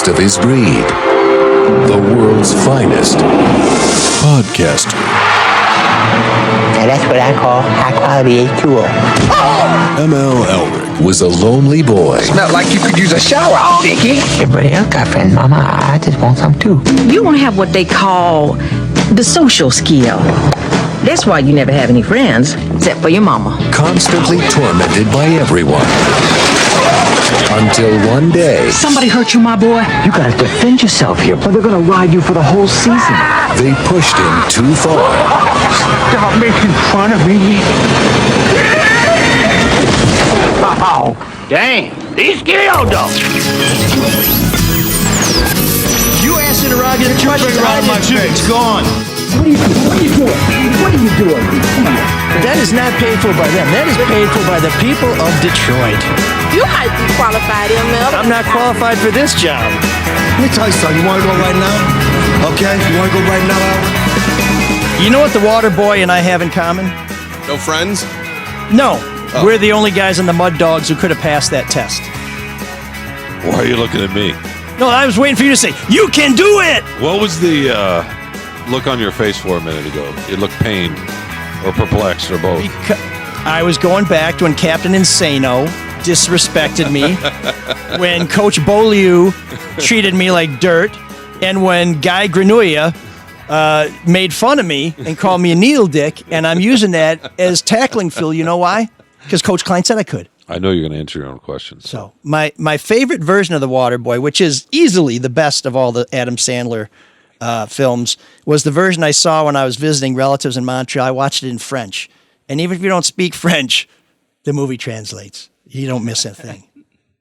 of his breed. The world's finest podcaster. Now that's what I call high-quality H2O. ML Elric was a lonely boy. Smelled like you could use a shower, Dickie. Everybody else got friends, Mama. I just want some too. You don't have what they call the social skill. That's why you never have any friends, except for your mama. Constantly tormented by everyone. Until one day, Somebody hurt you, my boy? You gotta defend yourself here, or they're gonna ride you for the whole season. they pushed him too far. Stop making fun of me. Oh, dang. These skilled though. You asked interrogator question around my face. It's gone. What are you doing? What are you doing? That is not paid for by them. That is paid for by the people of Detroit. You might be qualified, ML. I'm not qualified for this job. Let me tell you something. You want to go right now? Okay? You want to go right now? You know what the Waterboy and I have in common? No friends? No. We're the only guys on the Mud Dogs who could have passed that test. Why are you looking at me? No, I was waiting for you to say, you can do it! What was the look on your face for a minute ago? You looked pained or perplexed or both. I was going back to when Captain Insano disrespected me, when Coach Beaulieu treated me like dirt, and when Guy Granuia made fun of me and called me a needle dick, and I'm using that as tackling fuel. You know why? Because Coach Klein said I could. I know you're going to answer your own questions. So my favorite version of the Waterboy, which is easily the best of all the Adam Sandler films, was the version I saw when I was visiting relatives in Montreal. I watched it in French, and even if you don't speak French, the movie translates. You don't miss a thing.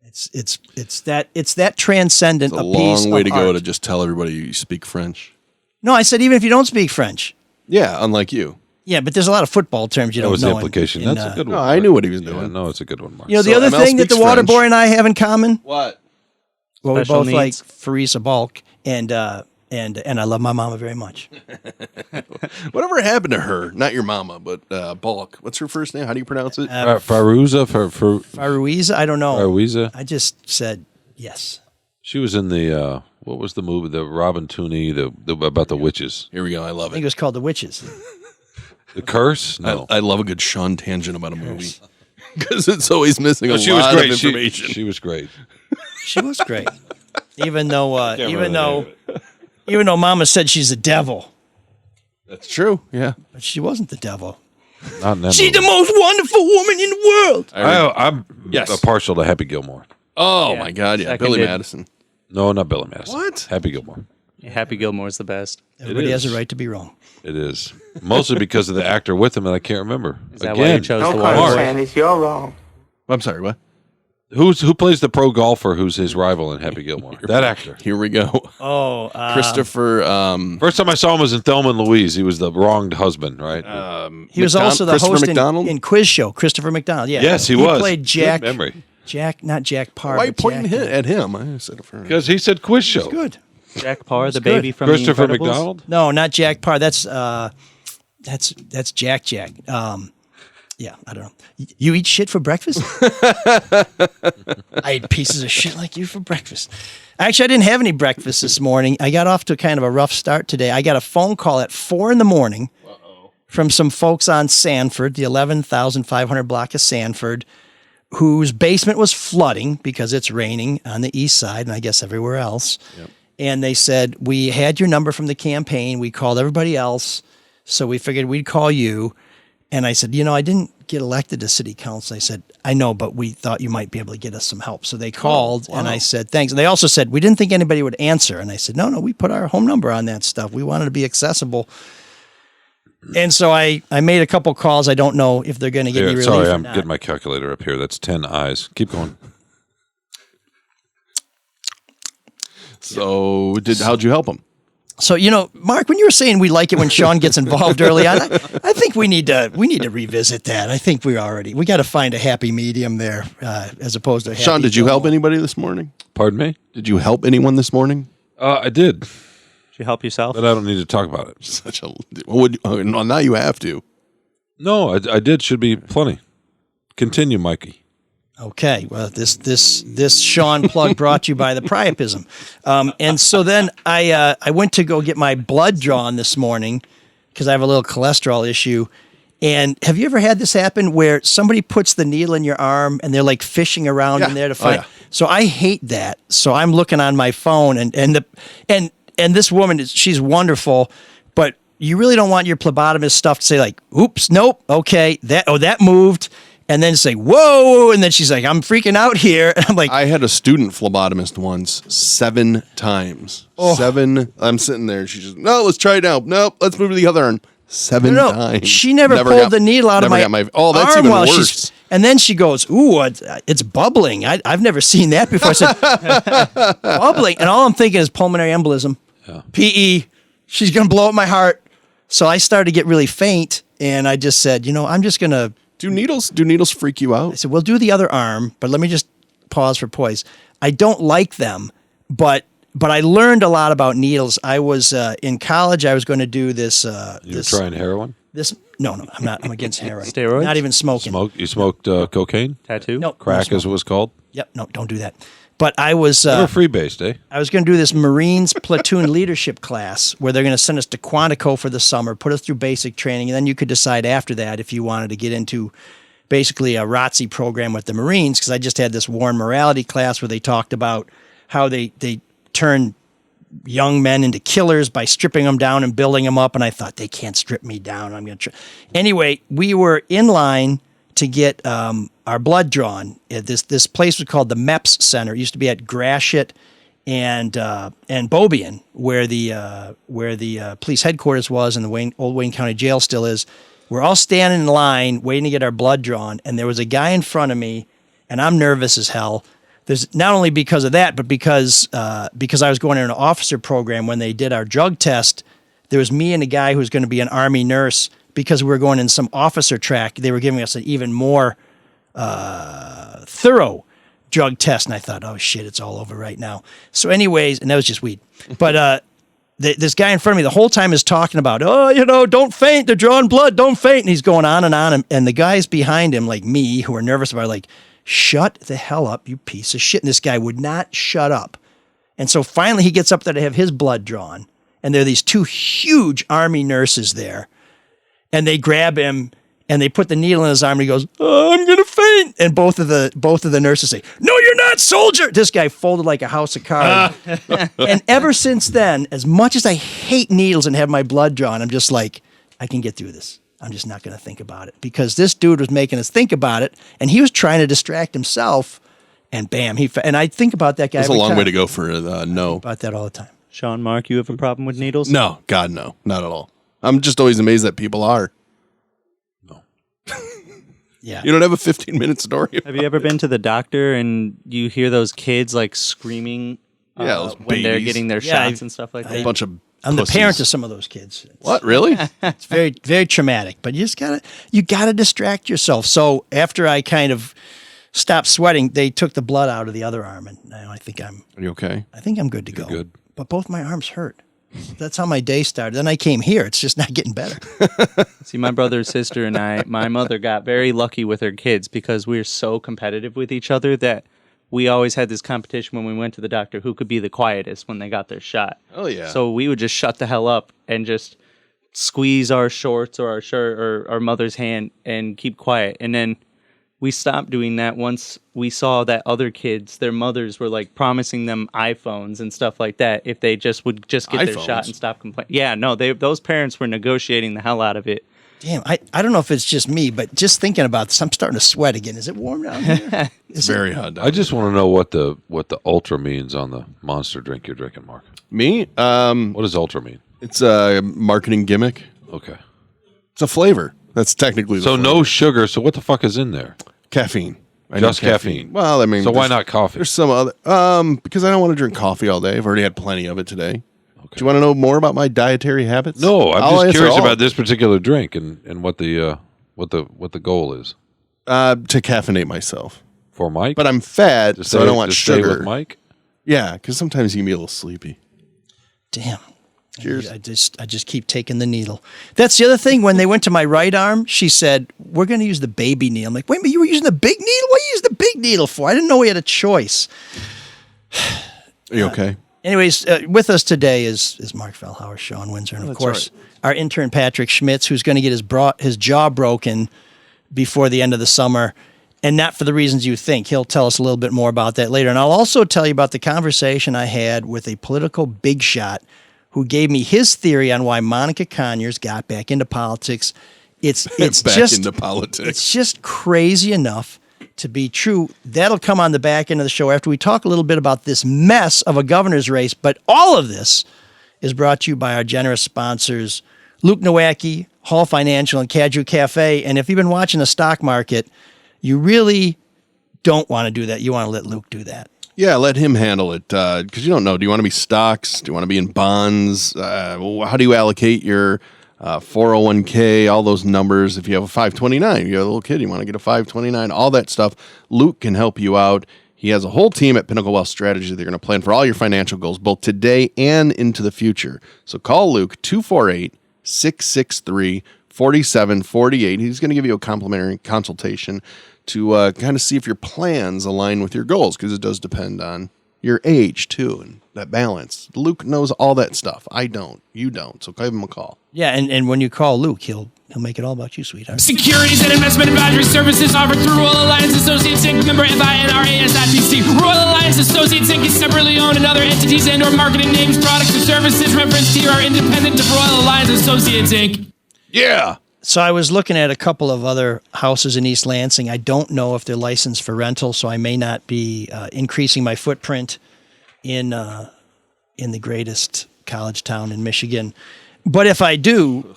It's that transcendent. It's a long way to go to just tell everybody you speak French. No, I said even if you don't speak French. Yeah, unlike you. Yeah, but there's a lot of football terms you don't know. That was the implication. That's a good one. No, I knew what he was doing. Yeah, no, it's a good one, Mark. You know, the other ML thing that the speaks Waterboy French. and I have in common? What? Well, we Special both like needs. Farisa Balk, and I love my mama very much. Whatever happened to her? Not your mama, but Bulk. What's her first name? How do you pronounce it? Farouza? Farouza? I don't know. Farouza? I just said yes. She was in the, what was the movie? The Robin Tooney, the about the witches. Here we go. I love I think it it. was called The Witches. The Curse? No. I love a good Shawn tangent about a movie. Because it's always missing a she lot was great. of information. She was great. She was great. Even though Mama said she's a devil, That's true. Yeah. but she wasn't the devil. Not in that She's the movie. most wonderful woman in the world. I'm Yes. partial to Happy Gilmore. Oh, my God. Yeah. Billy Seconded. Madison. No, not Billy Madison. What? Happy Gilmore. Happy Gilmore's the best. Everybody has is. a right to be wrong. It is. Mostly because of the actor with him, and I can't remember. Is that why you chose the Mark. Waterboy? It's your wrong. I'm sorry, what? Who plays the pro golfer who's his rival in Happy Gilmore? That actor. Here we go. Oh, Christopher. First time I saw him was in Thelma and Louise. He was the wronged husband, right? he was also the Christopher host McDonald? in Quiz Show. Christopher McDonald. Yeah. Yes, he was. played Good Jack. memory. Not Jack Parr. Why are you but pointing Jack, at him? I said it for Because he said quiz show. Good. Jack Parr, the good. baby from Christopher The Incredibles? McDonald? No, not Jack Parr. That's Jack. Yeah, I don't know. You eat shit for breakfast? I ate pieces of shit like you for breakfast. Actually, I didn't have any breakfast this morning. I got off to kind of a rough start today. I got a phone call at 4 a.m. from some folks on Sanford, the 11,500 block of Sanford, whose basement was flooding because it's raining on the east side and I guess everywhere else. Yep. And they said, we had your number from the campaign. We called everybody else. So we figured we'd call you. And I said, I didn't get elected to city council. I said, I know, but we thought you might be able to get us some help. So they called and I said, thanks. And they also said, we didn't think anybody would answer. And I said, no, we put our home number on that stuff. We wanted to be accessible. And so I made a couple calls. I don't know if they're going to get any relief Sorry, or I'm not. getting my calculator up here. That's 10 eyes. Keep going. So, how'd you help him? So, Mark, when you were saying we like it when Shawn gets involved early on, I think we need to revisit that. I think we got to find a happy medium there as opposed to Shawn, did you help anybody this morning? Pardon me? Did you help anyone this morning? I did. Did you help yourself? But I don't need to talk about it. Such a. No, now you have to. No, I did. Should be plenty. Continue, Mikey. Okay, well, this Shawn plug brought to you by the priapism. And so then I went to go get my blood drawn this morning because I have a little cholesterol issue. And have you ever had this happen where somebody puts the needle in your arm and they're like fishing around in there to find? So I hate that. So I'm looking on my phone and this woman she's wonderful, but you really don't want your phlebotomist stuff to say like, oops, nope, okay, that moved. And then say, whoa, and then she's like, I'm freaking out here. And I'm like, I had a student phlebotomist once 7 times. 7. I'm sitting there, and she's just, no, let's try it now. Nope, let's move to the other arm. 7 times. She never pulled the needle out of my oh, that's arm even while worse. And then she goes, ooh, it's bubbling. I've never seen that before. I said, bubbling. And all I'm thinking is pulmonary embolism. Yeah. PE. She's going to blow up my heart. So I started to get really faint, and I just said, I'm just going to. Do needles freak you out? I said, we'll do the other arm, but let me just pause for poise. I don't like them, but I learned a lot about needles. I was in college. I was going to do this. You're trying heroin? No, I'm not. I'm against heroin. Steroids? Not even smoking. You smoked cocaine? Tattoo? No. Crack, as it was called? Yep. No, don't do that. But I was free-based, eh? I was going to do this Marines platoon leadership class where they're going to send us to Quantico for the summer, put us through basic training, and then you could decide after that if you wanted to get into basically a ROTC program with the Marines, because I just had this war and morality class where they talked about how they turn young men into killers by stripping them down and building them up, and I thought, they can't strip me down. I'm going to try. Anyway, we were in line to get our blood drawn. This place was called the MEPS Center. It used to be at Gratiot and Beaubien, where the police headquarters was, and the old Wayne County Jail still is. We're all standing in line waiting to get our blood drawn, and there was a guy in front of me, and I'm nervous as hell. There's not only because of that, but because I was going in an officer program when they did our drug test. There was me and a guy who was going to be an Army nurse. Because we were going in some officer track, they were giving us an even more thorough drug test. And I thought, oh, shit, it's all over right now. So anyways, and that was just weed. But this guy in front of me the whole time is talking about, don't faint. They're drawing blood. Don't faint. And he's going on. And the guys behind him, like me, who are nervous about it, like, shut the hell up, you piece of shit. And this guy would not shut up. And so finally he gets up there to have his blood drawn. And there are these 2 huge Army nurses there. And they grab him and they put the needle in his arm and he goes, oh, I'm going to faint. And both of the nurses say, no, you're not, soldier. This guy folded like a house of cards. And ever since then, as much as I hate needles and have my blood drawn, I'm just like, I can get through this. I'm just not going to think about it, because this dude was making us think about it, and he was trying to distract himself, and bam, and I think about that guy. That's a long way to go for no. About that all the time. Shawn, Marc, you have a problem with needles? No, God, no, not at all. I'm just always amazed that people are. No. Yeah. You don't have a 15-minute story. Have you ever been to the doctor and you hear those kids like screaming those when they're babies. getting their shots and stuff like that? A bunch of I'm pussies. the parent of some of those kids. What, really? It's very, very traumatic, but you gotta distract yourself. So after I kind of stopped sweating, they took the blood out of the other arm, and now I think Are you okay? I think I'm good to go. Good. But both my arms hurt. That's how my day started. Then I came here. It's just not getting better. See, my brother, sister, and my mother got very lucky with her kids because we were so competitive with each other that we always had this competition when we went to the doctor who could be the quietest when they got their shot. Oh, yeah. So we would just shut the hell up and just squeeze our shorts or our shirt or our mother's hand and keep quiet. And then we stopped doing that once we saw that other kids, their mothers were like promising them iPhones and stuff like that if they would get their shot and stop complaining. Yeah, no, those parents were negotiating the hell out of it. Damn, I don't know if it's just me, but just thinking about this, I'm starting to sweat again. Is it warm down here? It's very hot. I just want to know what the ultra means on the Monster drink you're drinking, Marc. Me? What does ultra mean? It's a marketing gimmick. Okay. It's a flavor. That's technically the So flavor. no sugar. So what the fuck is in there? Caffeine. I Just know caffeine. Well, I mean, So why not coffee? There's some other because I don't want to drink coffee all day. I've already had plenty of it today. Do you want to know more about my dietary habits? No, I'm I'll just answer curious all. about this particular drink and what the goal is To caffeinate myself. for Mike. But I'm fat, To so stay- I don't want to stay sugar. with Mike. Yeah, because sometimes you can be a little sleepy. Damn. Cheers. I just keep taking the needle. That's the other thing. When they went to my right arm, she said, "We're going to use the baby needle." I'm like, "Wait a minute, you were using the big needle? What do you use the big needle for?" I didn't know we had a choice. Are you okay? Anyways, with us today is Mark Fellhauer, Shawn Windsor, and of course our intern Patrick Schmitz, who's going to get his jaw broken before the end of the summer, and not for the reasons you think. He'll tell us a little bit more about that later. And I'll also tell you about the conversation I had with a political big shot who gave me his theory on why Monica Conyers got back into politics. It's into politics. It's just crazy enough to be true. That'll come on the back end of the show after we talk a little bit about this mess of a governor's race. But all of this is brought to you by our generous sponsors, Luke Nowacki, Hall Financial, and Caju Cafe. And if you've been watching the stock market, you really don't want to do that. You want to let Luke do that. Yeah, let him handle it because you don't know. Do you want to be stocks? Do you want to be in bonds? How do you allocate your 401k, all those numbers? If you have a 529, you're a little kid, you want to get a 529, all that stuff. Luke can help you out. He has a whole team at Pinnacle Wealth Strategy. They're going to plan for all your financial goals, both today and into the future. So call Luke, 248-663-4748. He's going to give you a complimentary consultation to kind of see if your plans align with your goals, because it does depend on your age, too, and that balance. Luke knows all that stuff. I don't. You don't. So give him a call. Yeah, and when you call Luke, he'll make it all about you, sweetheart. Securities and investment advisory services offered through Royal Alliance Associates Inc. Member FINRAS.PC. Royal Alliance Associates Inc. is separately owned, and other entities and/or marketing names, products, or services referenced here are independent of Royal Alliance Associates Inc. Yeah. So I was looking at a couple of other houses in East Lansing. I don't know if they're licensed for rental, so I may not be increasing my footprint in the greatest college town in Michigan. But if I do,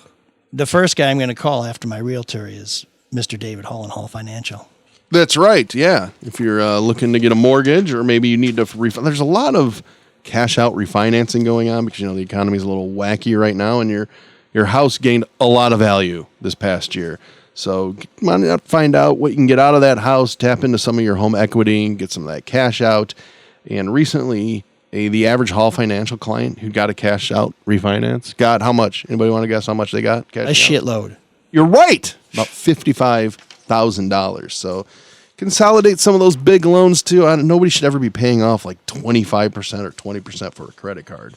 the first guy I'm going to call after my realtor is Mr. David Hall and Hall Financial. That's right, yeah. If you're looking to get a mortgage, or maybe you need to there's a lot of cash out refinancing going on because, the economy's a little wacky right now, and your house gained a lot of value this past year. So come on out, find out what you can get out of that house, tap into some of your home equity, and get some of that cash out. And recently, the average Hall Financial client who got a cash out refinance got how much? Anybody want to guess how much they got? A shitload. You're right. About $55,000. So consolidate some of those big loans too. Nobody should ever be paying off like 25% or 20% for a credit card.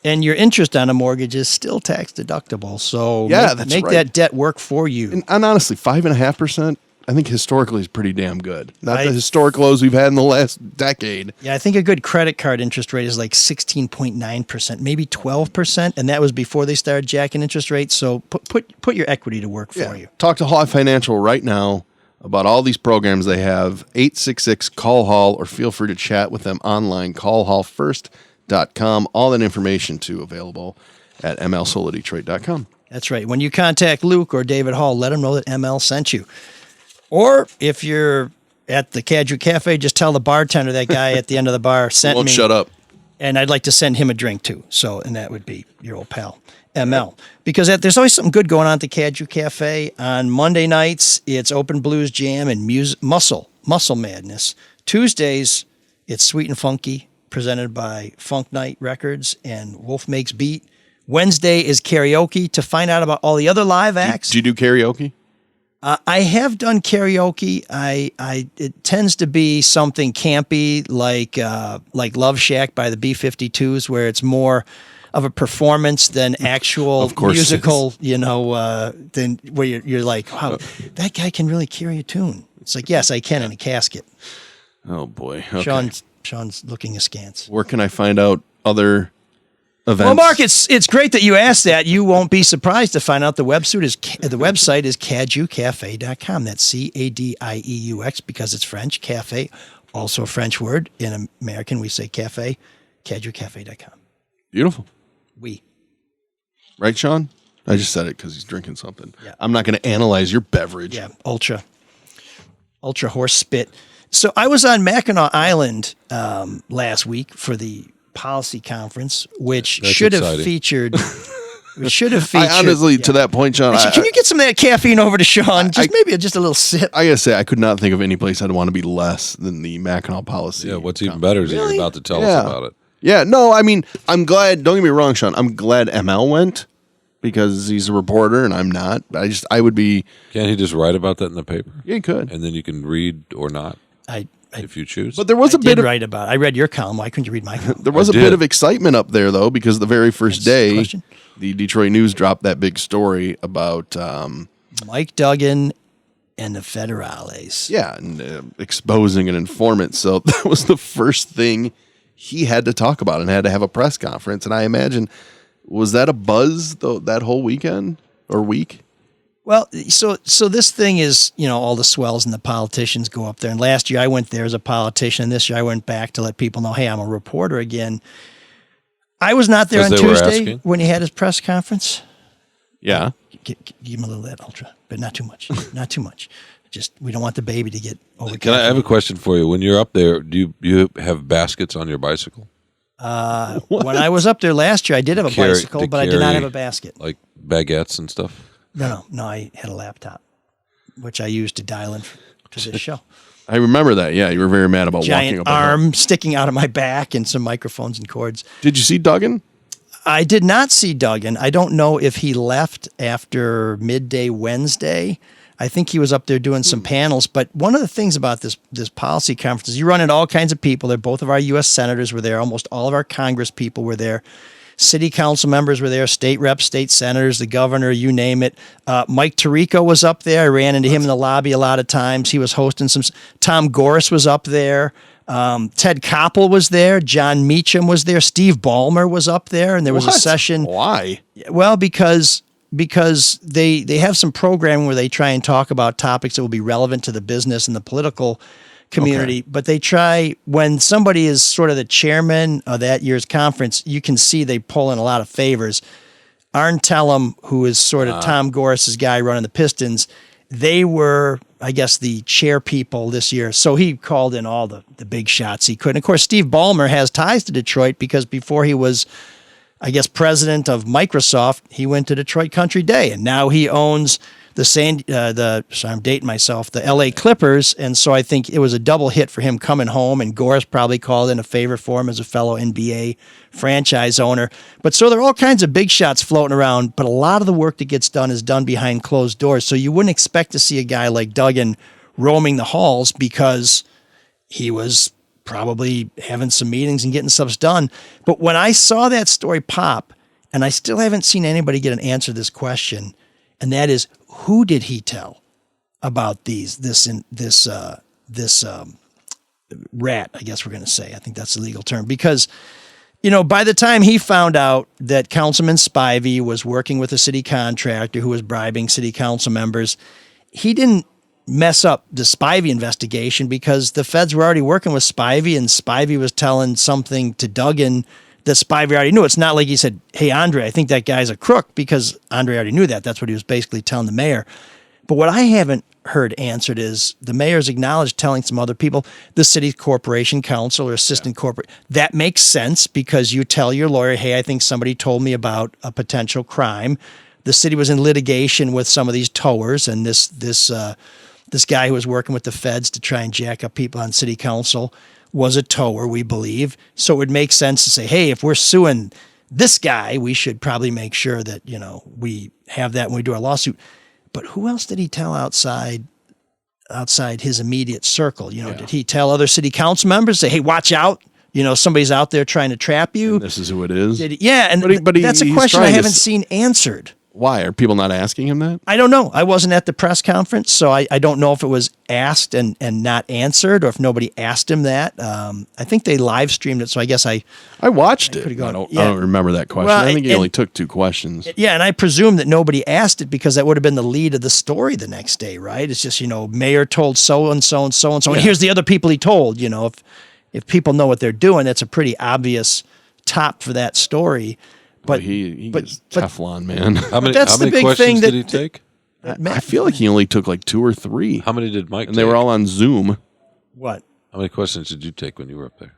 And your interest on a mortgage is still tax deductible. So make right. that debt work for you. And honestly, 5.5%, I think historically is pretty damn good. Not the historic lows we've had in the last decade. Yeah, I think a good credit card interest rate is like 16.9%, maybe 12%. And that was before they started jacking interest rates. So put your equity to work for you. Talk to Hall Financial right now about all these programs they have. 866-CALL-HALL, or feel free to chat with them online. CallHallFirst.com. All that information too available at mlsolodetroit.com. That's right. When you contact Luke or David Hall, let them know that ML sent you. Or if you're at the Caju Cafe, just tell the bartender, that guy at the end of the bar sent me. Won't shut up. And I'd like to send him a drink too. And that would be your old pal, ML. Because there's always something good going on at the Caju Cafe. On Monday nights, it's Open Blues Jam and Muscle Madness. Tuesdays, it's Sweet and Funky, presented by Funk Night Records and Wolf Makes Beat. Wednesday is karaoke. To find out about all the other live acts. Do you do karaoke? I have done karaoke. It tends to be something campy, like Love Shack by the B-52s, where it's more of a performance than actual musical. Than where you're like, wow, that guy can really carry a tune. It's like, yes, I can in a casket. Oh boy, okay. Shawn's looking askance. Where can I find out other events? Well, Mark, it's great that you asked that. You won't be surprised to find out the website is cajucafe.com. That's CADIEUX because it's French. Cafe, also a French word. In American, we say cafe. Cajucafe.com. Beautiful. Oui. Right, Shawn? I just said it because he's drinking something. Yeah. I'm not going to analyze your beverage. Yeah, ultra horse spit. So I was on Mackinac Island last week for the policy conference, which should have featured. I honestly, to that point, Shawn, can you get some of that caffeine over to Shawn? Maybe just a little sip. I gotta say, I could not think of any place I'd want to be less than the Mackinac policy. Yeah, what's even better is that you're about to tell us about it. Yeah, no, I mean, I'm glad. Don't get me wrong, Shawn. I'm glad ML went because he's a reporter and I'm not. I would be. Can't he just write about that in the paper? Yeah, he could. And then you can read or not if you choose. But there was a bit of write about. I read your column. Why couldn't you read my column? There was a bit of excitement up there though because the very first day, the Detroit News dropped that big story about Mike Duggan and the Federales. Yeah, and exposing an informant. So that was the first thing he had to talk about and had to have a press conference. And I imagine, was that a buzz though that whole weekend or week? Well, so this thing is, all the swells and the politicians go up there. And last year I went there as a politician. And this year I went back to let people know, hey, I'm a reporter again. I was not there on Tuesday when he had his press conference. Yeah. Give him a little of that ultra, but not too much. Not too much. Just, we don't want the baby to get over. Can I have a question for you? When you're up there, do you have baskets on your bicycle? When I was up there last year, I did have a bicycle, but I did not have a basket. Like baguettes and stuff? No, I had a laptop, which I used to dial in to this show. I remember that. Yeah, you were very mad about walking up. Giant arm sticking out of my back and some microphones and cords. Did you see Duggan? I did not see Duggan. I don't know if he left after midday Wednesday. I think he was up there doing some panels. But one of the things about this policy conference is you run into all kinds of people. Both of our U.S. senators were there. Almost all of our Congress people were there. City council members were there, state reps, state senators, the governor, you name it. Mike Tirico was up there. I ran into him in the lobby a lot of times. He was hosting some. Tom Gorris was up there. Ted Koppel was there. John Meacham was there. Steve Ballmer was up there. And there was a session. Why? Well, because they have some programming where they try and talk about topics that will be relevant to the business and the political community, but they try, when somebody is sort of the chairman of that year's conference, you can see they pull in a lot of favors. Arn Tellem, who is sort of Tom Gorris's guy running the Pistons, they were, I guess, the chair people this year. So he called in all the big shots he could. And of course, Steve Ballmer has ties to Detroit because before he was, I guess, president of Microsoft, he went to Detroit Country Day, and now he owns sorry, I'm dating myself, the LA Clippers. And so I think it was a double hit for him coming home, and Gorris probably called in a favor for him as a fellow NBA franchise owner. But so there are all kinds of big shots floating around, but a lot of the work that gets done is done behind closed doors. So you wouldn't expect to see a guy like Duggan roaming the halls because he was probably having some meetings and getting stuff done. But when I saw that story pop, and I still haven't seen anybody get an answer to this question, and that is, who did he tell about this rat, I guess we're going to say. I think that's the legal term. Because, by the time he found out that Councilman Spivey was working with a city contractor who was bribing city council members, he didn't mess up the Spivey investigation because the feds were already working with Spivey, and Spivey was telling something to Duggan that Spivey already knew. It's not like he said, hey, Andre, I think that guy's a crook, because Andre already knew that. That's what he was basically telling the mayor. But what I haven't heard answered is the mayor's acknowledged telling some other people, the city corporation counsel or assistant corporate. That makes sense because you tell your lawyer, hey, I think somebody told me about a potential crime. The city was in litigation with some of these towers, and this guy who was working with the feds to try and jack up people on city council was a tower, we believe. So it would make sense to say, hey, if we're suing this guy, we should probably make sure that, we have that when we do our lawsuit. But who else did he tell outside his immediate circle? Did he tell other city council members, say, hey, watch out, somebody's out there trying to trap you? And this is who it is? But that's a question I haven't seen answered. Why? Are people not asking him that? I don't know. I wasn't at the press conference, so I don't know if it was asked and not answered, or if nobody asked him that. I think they live streamed it, so I guess I watched it. I don't remember that question. Well, I think he only took 2 questions. Yeah, and I presume that nobody asked it because that would have been the lead of the story the next day, right? It's just, mayor told so-and-so and so-and-so, and here's the other people he told. If people know what they're doing, that's a pretty obvious top for that story. But he is Teflon, man. How many questions did he take? I feel like he only took like 2 or 3. How many did Mike take? And they were all on Zoom. What? How many questions did you take when you were up there?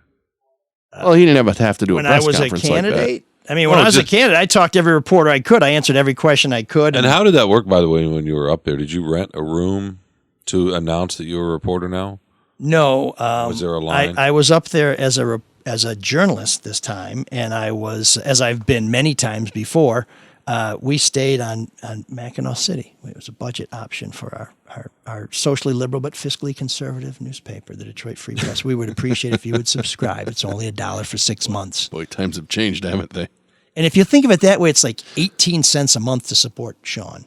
Well, he didn't have to do a press conference like that. When I was a candidate? I mean, when I was a candidate, I talked to every reporter I could. I answered every question I could. And how did that work, by the way, when you were up there? Did you rent a room to announce that you were a reporter now? No. Was there a line? I was up there as as a journalist this time, and I was, as I've been many times before, we stayed on Mackinac City. It was a budget option for our socially liberal but fiscally conservative newspaper, the Detroit Free Press. We would appreciate if you would subscribe. It's only $1 for 6 months. Boy, times have changed, haven't they? And if you think of it that way, it's like 18 cents a month to support Shawn.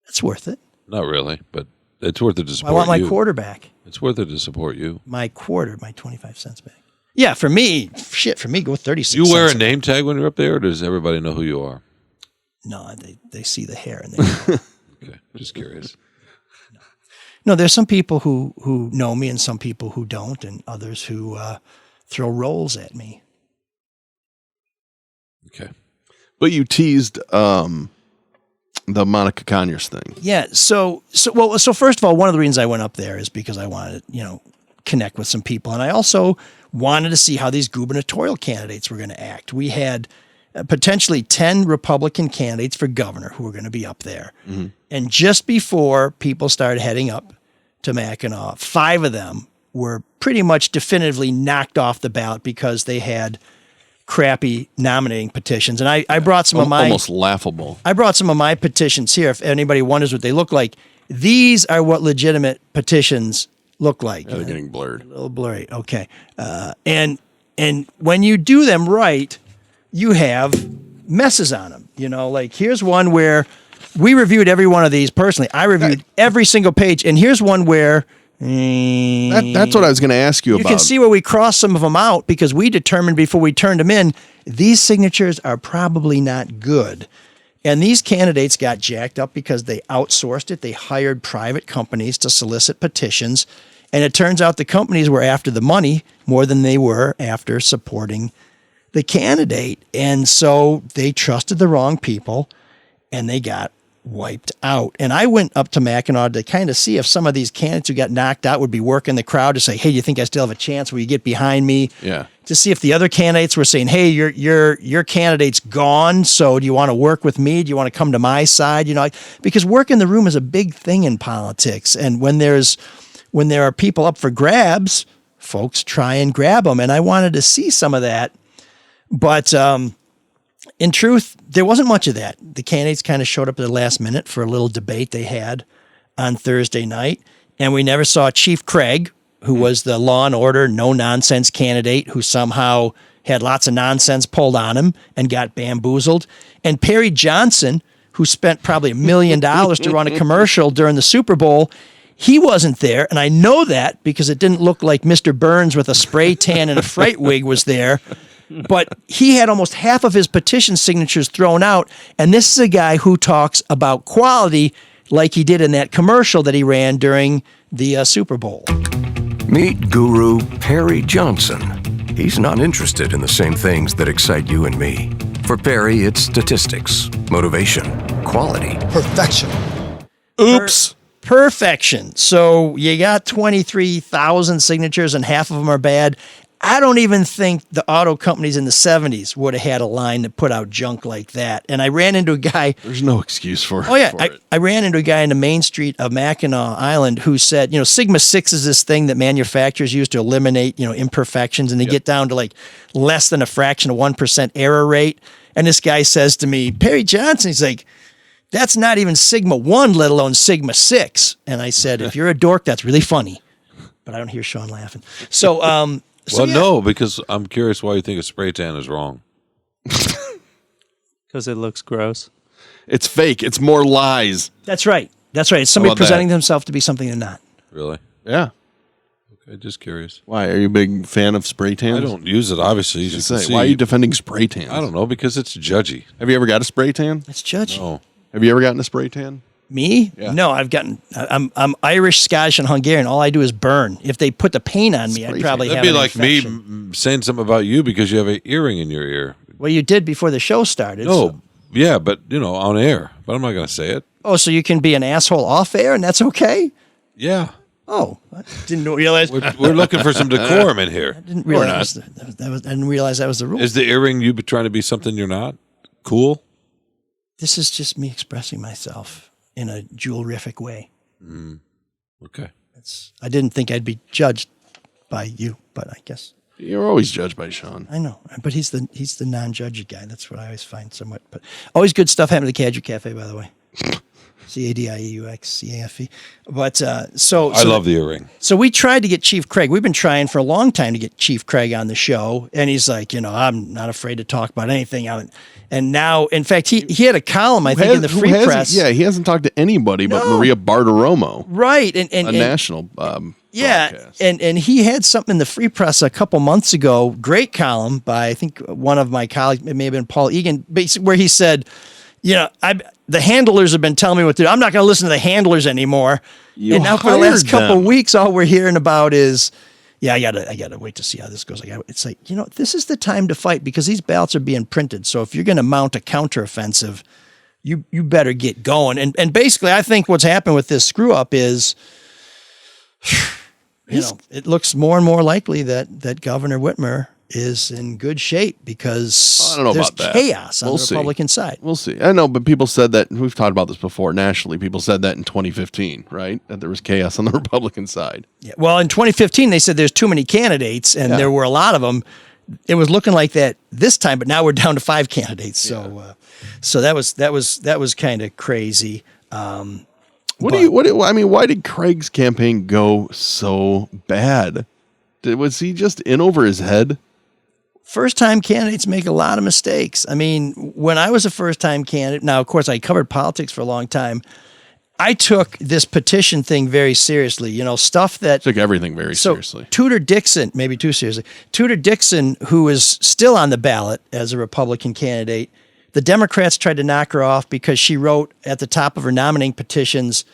That's worth it. Not really, but it's worth it to support I want my you. quarter back. It's worth it to support you. My 25 cents back. Yeah, for me, go 36 You cents. wear a name tag when you're up there, or does everybody know who you are? No, they see the hair and they know. Okay, just curious. No, there's some people who know me and some people who don't, and others who throw rolls at me. Okay. But you teased the Monica Conyers thing. Yeah. So first of all, one of the reasons I went up there is because I wanted to, connect with some people, and I also wanted to see how these gubernatorial candidates were going to act. We had potentially 10 Republican candidates for governor who were going to be up there. Mm-hmm. And just before people started heading up to Mackinac, 5 of them were pretty much definitively knocked off the ballot because they had crappy nominating petitions. And I brought some of my... Almost laughable. I brought some of my petitions here. If anybody wonders what they look like, these are what legitimate petitions look like. Yeah, they're getting blurred. A little blurry. Okay. And when you do them right, you have messes on them. Like here's one where we reviewed every one of these personally. I reviewed every single page, and here's one where that's what I was going to ask you about. You can see where we crossed some of them out because we determined before we turned them in, these signatures are probably not good. And these candidates got jacked up because they outsourced it. They hired private companies to solicit petitions. And it turns out the companies were after the money more than they were after supporting the candidate. And so they trusted the wrong people and they got wiped out. And I went up to Mackinac to kind of see if some of these candidates who got knocked out would be working the crowd to say, hey, you think I still have a chance? Will you get behind me? Yeah. To see if the other candidates were saying, hey, your candidate's gone, so do you want to work with me? Do you want to come to my side? Because work in the room is a big thing in politics. And when there are people up for grabs, folks try and grab them. And I wanted to see some of that. But in truth, there wasn't much of that. The candidates kind of showed up at the last minute for a little debate they had on Thursday night. And we never saw Chief Craig, who was the law and order, no-nonsense candidate who somehow had lots of nonsense pulled on him and got bamboozled. And Perry Johnson, who spent probably $1 million to run a commercial during the Super Bowl, he wasn't there. And I know that because it didn't look like Mr. Burns with a spray tan and a fright wig was there. But he had almost half of his petition signatures thrown out. And this is a guy who talks about quality like he did in that commercial that he ran during the Super Bowl. Meet Guru Perry Johnson. He's not interested in the same things that excite you and me. For Perry, it's statistics, motivation, quality. Perfection. Oops. Perfection. So you got 23,000 signatures and half of them are bad. I don't even think the auto companies in the 70s would have had a line that put out junk like that. And I ran into a guy. There's no excuse for it. Oh, yeah. I ran into a guy in the main street of Mackinac Island who said, Sigma 6 is this thing that manufacturers use to eliminate, imperfections. And they get down to like less than a fraction of 1% error rate. And this guy says to me, Perry Johnson, he's like, that's not even Sigma 1, let alone Sigma 6. And I said, if you're a dork, that's really funny. But I don't hear Shawn laughing. So, no, because I'm curious why you think a spray tan is wrong. Because it looks gross. It's fake. It's more lies. That's right. It's somebody presenting themselves to be something they're not. Really? Yeah. Okay, just curious. Why? Are you a big fan of spray tans? I don't use it, obviously. Why are you defending spray tans? I don't know, because it's judgy. Have you ever got a spray tan? It's judgy. No. Have you ever gotten a spray tan? Me? Yeah. No, I'm Irish, Scottish, and Hungarian. All I do is burn. If they put the paint on me, I'd probably have an That'd be like infection. me saying something about you because you have an earring in your ear. Well, you did before the show started. No, so. Yeah, but, on air. But I'm not going to say it. Oh, so you can be an asshole off air and that's okay? Yeah. Oh, I didn't realize. We're looking for some decorum in here. I didn't realize I didn't realize that was the rule. Is the earring you trying to be something you're not? Cool? This is just me expressing myself in a jewelrific way. Okay. I didn't think I'd be judged by you, but I guess. You're always judged by Shawn. I know, but he's the non-judgy guy. That's what I always find somewhat. But always good stuff happening at the Cadre Cafe, by the way. CADIEUXCAFE. But so I love the earring. So we tried to get Chief Craig. We've been trying for a long time to get Chief Craig on the show, and he's like, I'm not afraid to talk about anything. And now, in fact, he had a column, I think, in the Free Press. Yeah, he hasn't talked to anybody but Maria Bartiromo. Right. And national broadcast. And he had something in the Free Press a couple months ago, great column by, I think, one of my colleagues, it may have been Paul Egan, where he said, the handlers have been telling me what to do. I'm not going to listen to the handlers anymore. And now for the last couple of weeks, all we're hearing about is, I gotta wait to see how this goes. It's like, this is the time to fight because these ballots are being printed. So if you're going to mount a counteroffensive, you better get going. And basically, I think what's happened with this screw up is, it looks more and more likely that Governor Whitmer is in good shape because I don't know there's about that. Chaos on the Republican side. We'll see. I know, but people said that, we've talked about this before nationally, people said that in 2015, right? That there was chaos on the Republican side. Yeah. Well, in 2015, they said there's too many candidates, and there were a lot of them. It was looking like that this time, but now we're down to 5 candidates. So that was kind of crazy. Why did Craig's campaign go so bad? Was he just in over his head? First-time candidates make a lot of mistakes. I mean, when I was a first-time candidate, now, of course, I covered politics for a long time. I took this petition thing very seriously. Stuff that... Took everything very seriously. Tudor Dixon, maybe too seriously. Tudor Dixon, who is still on the ballot as a Republican candidate, the Democrats tried to knock her off because she wrote at the top of her nominating petitions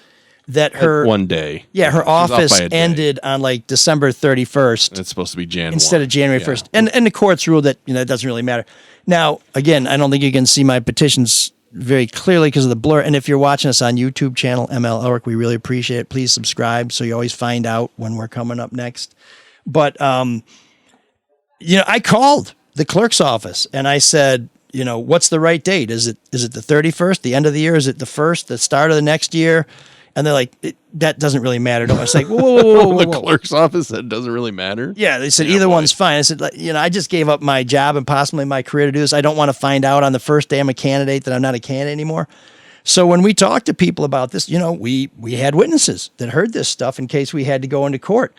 that her... One day. Yeah, her office ended on December 31st. It's supposed to be January 1. Instead of January 1st. And the courts ruled that, it doesn't really matter. Now, again, I don't think you can see my petitions very clearly because of the blur. And if you're watching us on YouTube channel, ML Elric, we really appreciate it. Please subscribe so you always find out when we're coming up next. But, I called the clerk's office and I said, what's the right date? Is it the 31st, the end of the year? Is it the 1st, the start of the next year? And they're like, that doesn't really matter. I was like, whoa. The clerk's office said it doesn't really matter? Yeah, they said either one's fine. I said, I just gave up my job and possibly my career to do this. I don't want to find out on the first day I'm a candidate that I'm not a candidate anymore. So when we talked to people about this, we had witnesses that heard this stuff in case we had to go into court.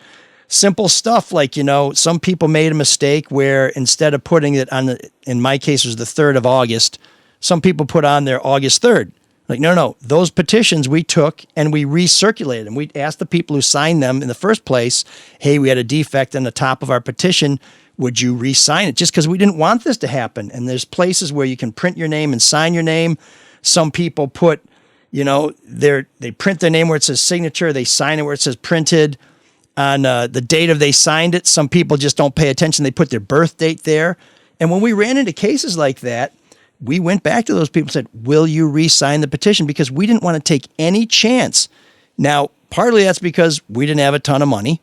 Simple stuff like, some people made a mistake where instead of putting it on in my case, it was the 3rd of August, some people put on there August 3rd. Like, no. Those petitions we took and we recirculated them. We asked the people who signed them in the first place, hey, we had a defect on the top of our petition. Would you re-sign it? Just because we didn't want this to happen. And there's places where you can print your name and sign your name. Some people put, they print their name where it says signature. They sign it where it says printed. On the date of they signed it, some people just don't pay attention. They put their birth date there. And when we ran into cases like that, we went back to those people and said, will you re-sign the petition? Because we didn't want to take any chance. Now, partly that's because we didn't have a ton of money,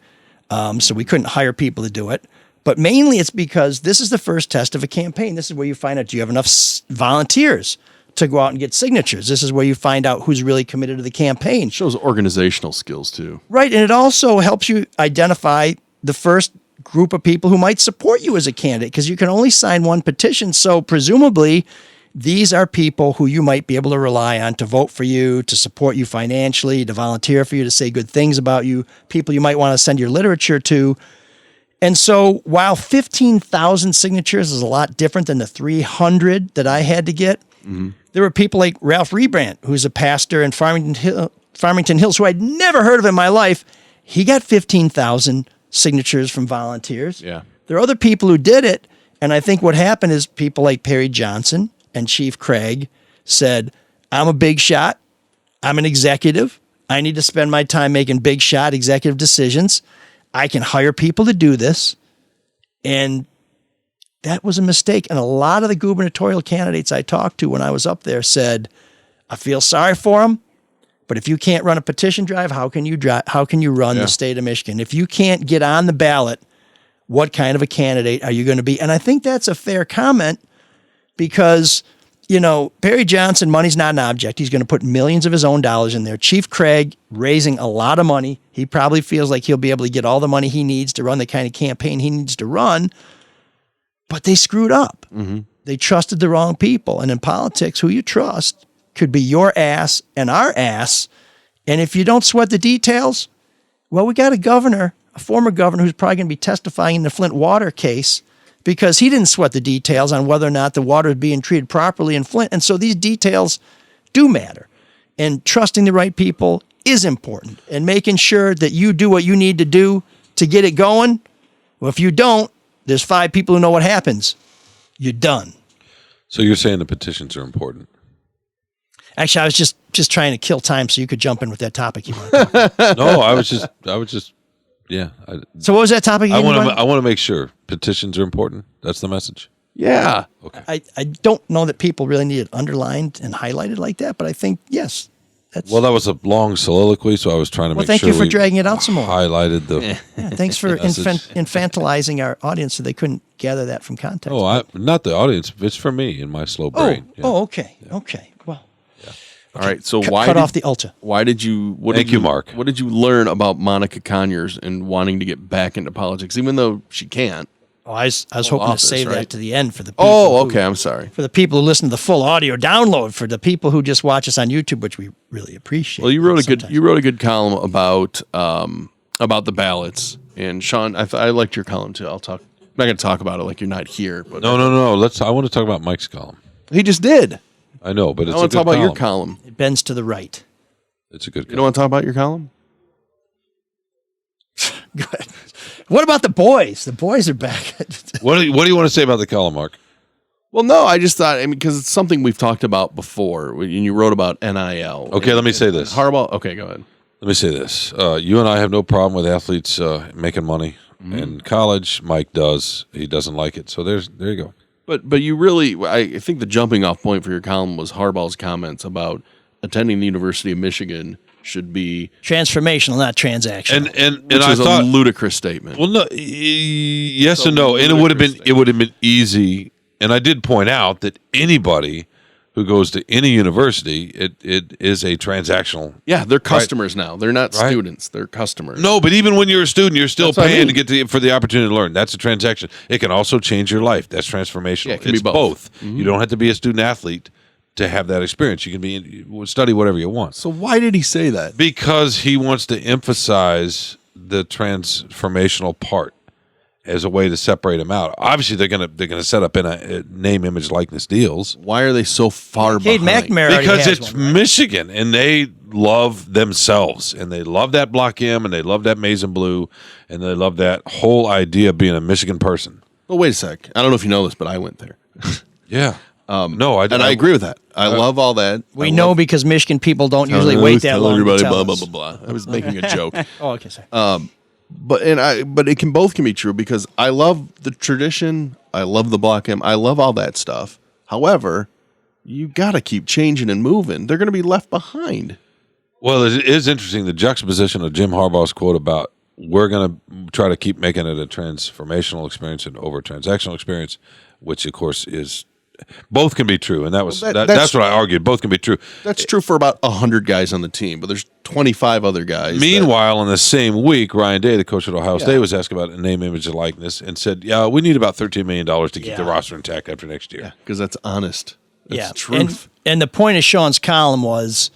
so we couldn't hire people to do it. But mainly it's because this is the first test of a campaign. This is where you find out, do you have enough volunteers to go out and get signatures? This is where you find out who's really committed to the campaign. It shows organizational skills, too. Right, and it also helps you identify the first group of people who might support you as a candidate because you can only sign one petition. So presumably, these are people who you might be able to rely on to vote for you, to support you financially, to volunteer for you, to say good things about you, people you might want to send your literature to. And so while 15,000 signatures is a lot different than the 300 that I had to get, there were people like Ralph Rebrandt, who's a pastor in Farmington Hills, who I'd never heard of in my life. He got 15,000 signatures from volunteers. Yeah. There are other people who did it. And I think what happened is people like Perry Johnson and Chief Craig said, I'm a big shot. I'm an executive. I need to spend my time making big shot executive decisions. I can hire people to do this. And that was a mistake. And a lot of the gubernatorial candidates I talked to when I was up there said, I feel sorry for them. But if you can't run a petition drive, how can you run the state of Michigan? If you can't get on the ballot, what kind of a candidate are you going to be? And I think that's a fair comment because Perry Johnson, money's not an object. He's going to put millions of his own dollars in there. Chief Craig raising a lot of money. He probably feels like he'll be able to get all the money he needs to run the kind of campaign he needs to run. But they screwed up. Mm-hmm. They trusted the wrong people. And in politics, who you trust could be your ass and our ass. And if you don't sweat the details, well, we got a former governor who's probably going to be testifying in the Flint water case because he didn't sweat the details on whether or not the water is being treated properly in Flint. And so these details do matter. And trusting the right people is important. And making sure that you do what you need to do to get it going. Well, if you don't, there's 5 people who know what happens. You're done. So you're saying the petitions are important? Actually, I was just trying to kill time so you could jump in with that topic you want to talk about. No, I was just, yeah. So what was that topic again? I want to make sure petitions are important. That's the message. Yeah. Okay. I don't know that people really need it underlined and highlighted like that, but I think, yes. Well, that was a long soliloquy, so I was trying to make sure. Well, thank you for dragging it out some more. Highlighted the. Yeah, thanks for infantilizing our audience so they couldn't gather that from context. Oh, not the audience. It's for me in my slow brain. Okay. Yeah. Okay. Well. Yeah. All right. So cut off the Ulta. Why did you? Thank you, Mark. What did you learn about Monica Conyers and wanting to get back into politics, even though she can't? Oh, I was hoping office, to save right? that to the end for the people. Oh, okay. I'm sorry. For the people who listen to the full audio download, for the people who just watch us on YouTube, which we really appreciate. Well, you wrote a good column about the ballots, and Shawn, I liked your column too. I'm not going to talk about it like you're not here. But No. I want to talk about Mike's column. He just did. I know, but I want to talk about your column. It bends to the right. It's a good column. You don't want to talk about your column? Good. What about the boys? The boys are back. What do you want to say about the column, Mark? Well, no, I just thought, because it's something we've talked about before, and you wrote about NIL. Okay, let me say this. Harbaugh. Okay, go ahead. Let me say this. You and I have no problem with athletes making money. In college, Mike does. He doesn't like it. So there you go. But you really, I think the jumping off point for your column was Harbaugh's comments attending the University of Michigan should be transformational, not transactional. And I thought a ludicrous statement. Well, no, yes and no, and it would have been easy. And I did point out that anybody who goes to any university, it is a transactional. Yeah, they're customers now. They're not students. They're customers. No, but even when you're a student, you're still paying to get for the opportunity to learn. That's a transaction. It can also change your life. That's transformational. Yeah, it can be both. Mm-hmm. You don't have to be a student athlete to have that experience. You can study whatever you want. So why did he say that? Because he wants to emphasize the transformational part as a way to separate them out. Obviously, they're gonna set up in a name, image, likeness deals. Why are they so far behind? McNamara because it's one, right? Michigan, and they love themselves, and they love that Block M, and they love that Maize and Blue, and they love that whole idea of being a Michigan person. Well, wait a sec. I don't know if you know this, but I went there. Yeah. I agree with that. I love all that. We know because Michigan people don't usually wait that long everybody, to tell blah, us. blah, blah, blah. I was making a joke. Oh, okay, sorry. But it can be true because I love the tradition. I love the Block M. I love all that stuff. However, you got to keep changing and moving. They're going to be left behind. Well, it is interesting, the juxtaposition of Jim Harbaugh's quote about we're going to try to keep making it a transformational experience and over transactional experience, which of course is both can be true, and that's what I argued. Both can be true. That's true for about 100 guys on the team, but there's 25 other guys. Meanwhile, in the same week, Ryan Day, the coach at Ohio State, was asked about a name, image, and likeness, and said, "Yeah, we need about $13 million to keep the roster intact after next year." Because that's honest. That's truth. And the point of Shawn's column was,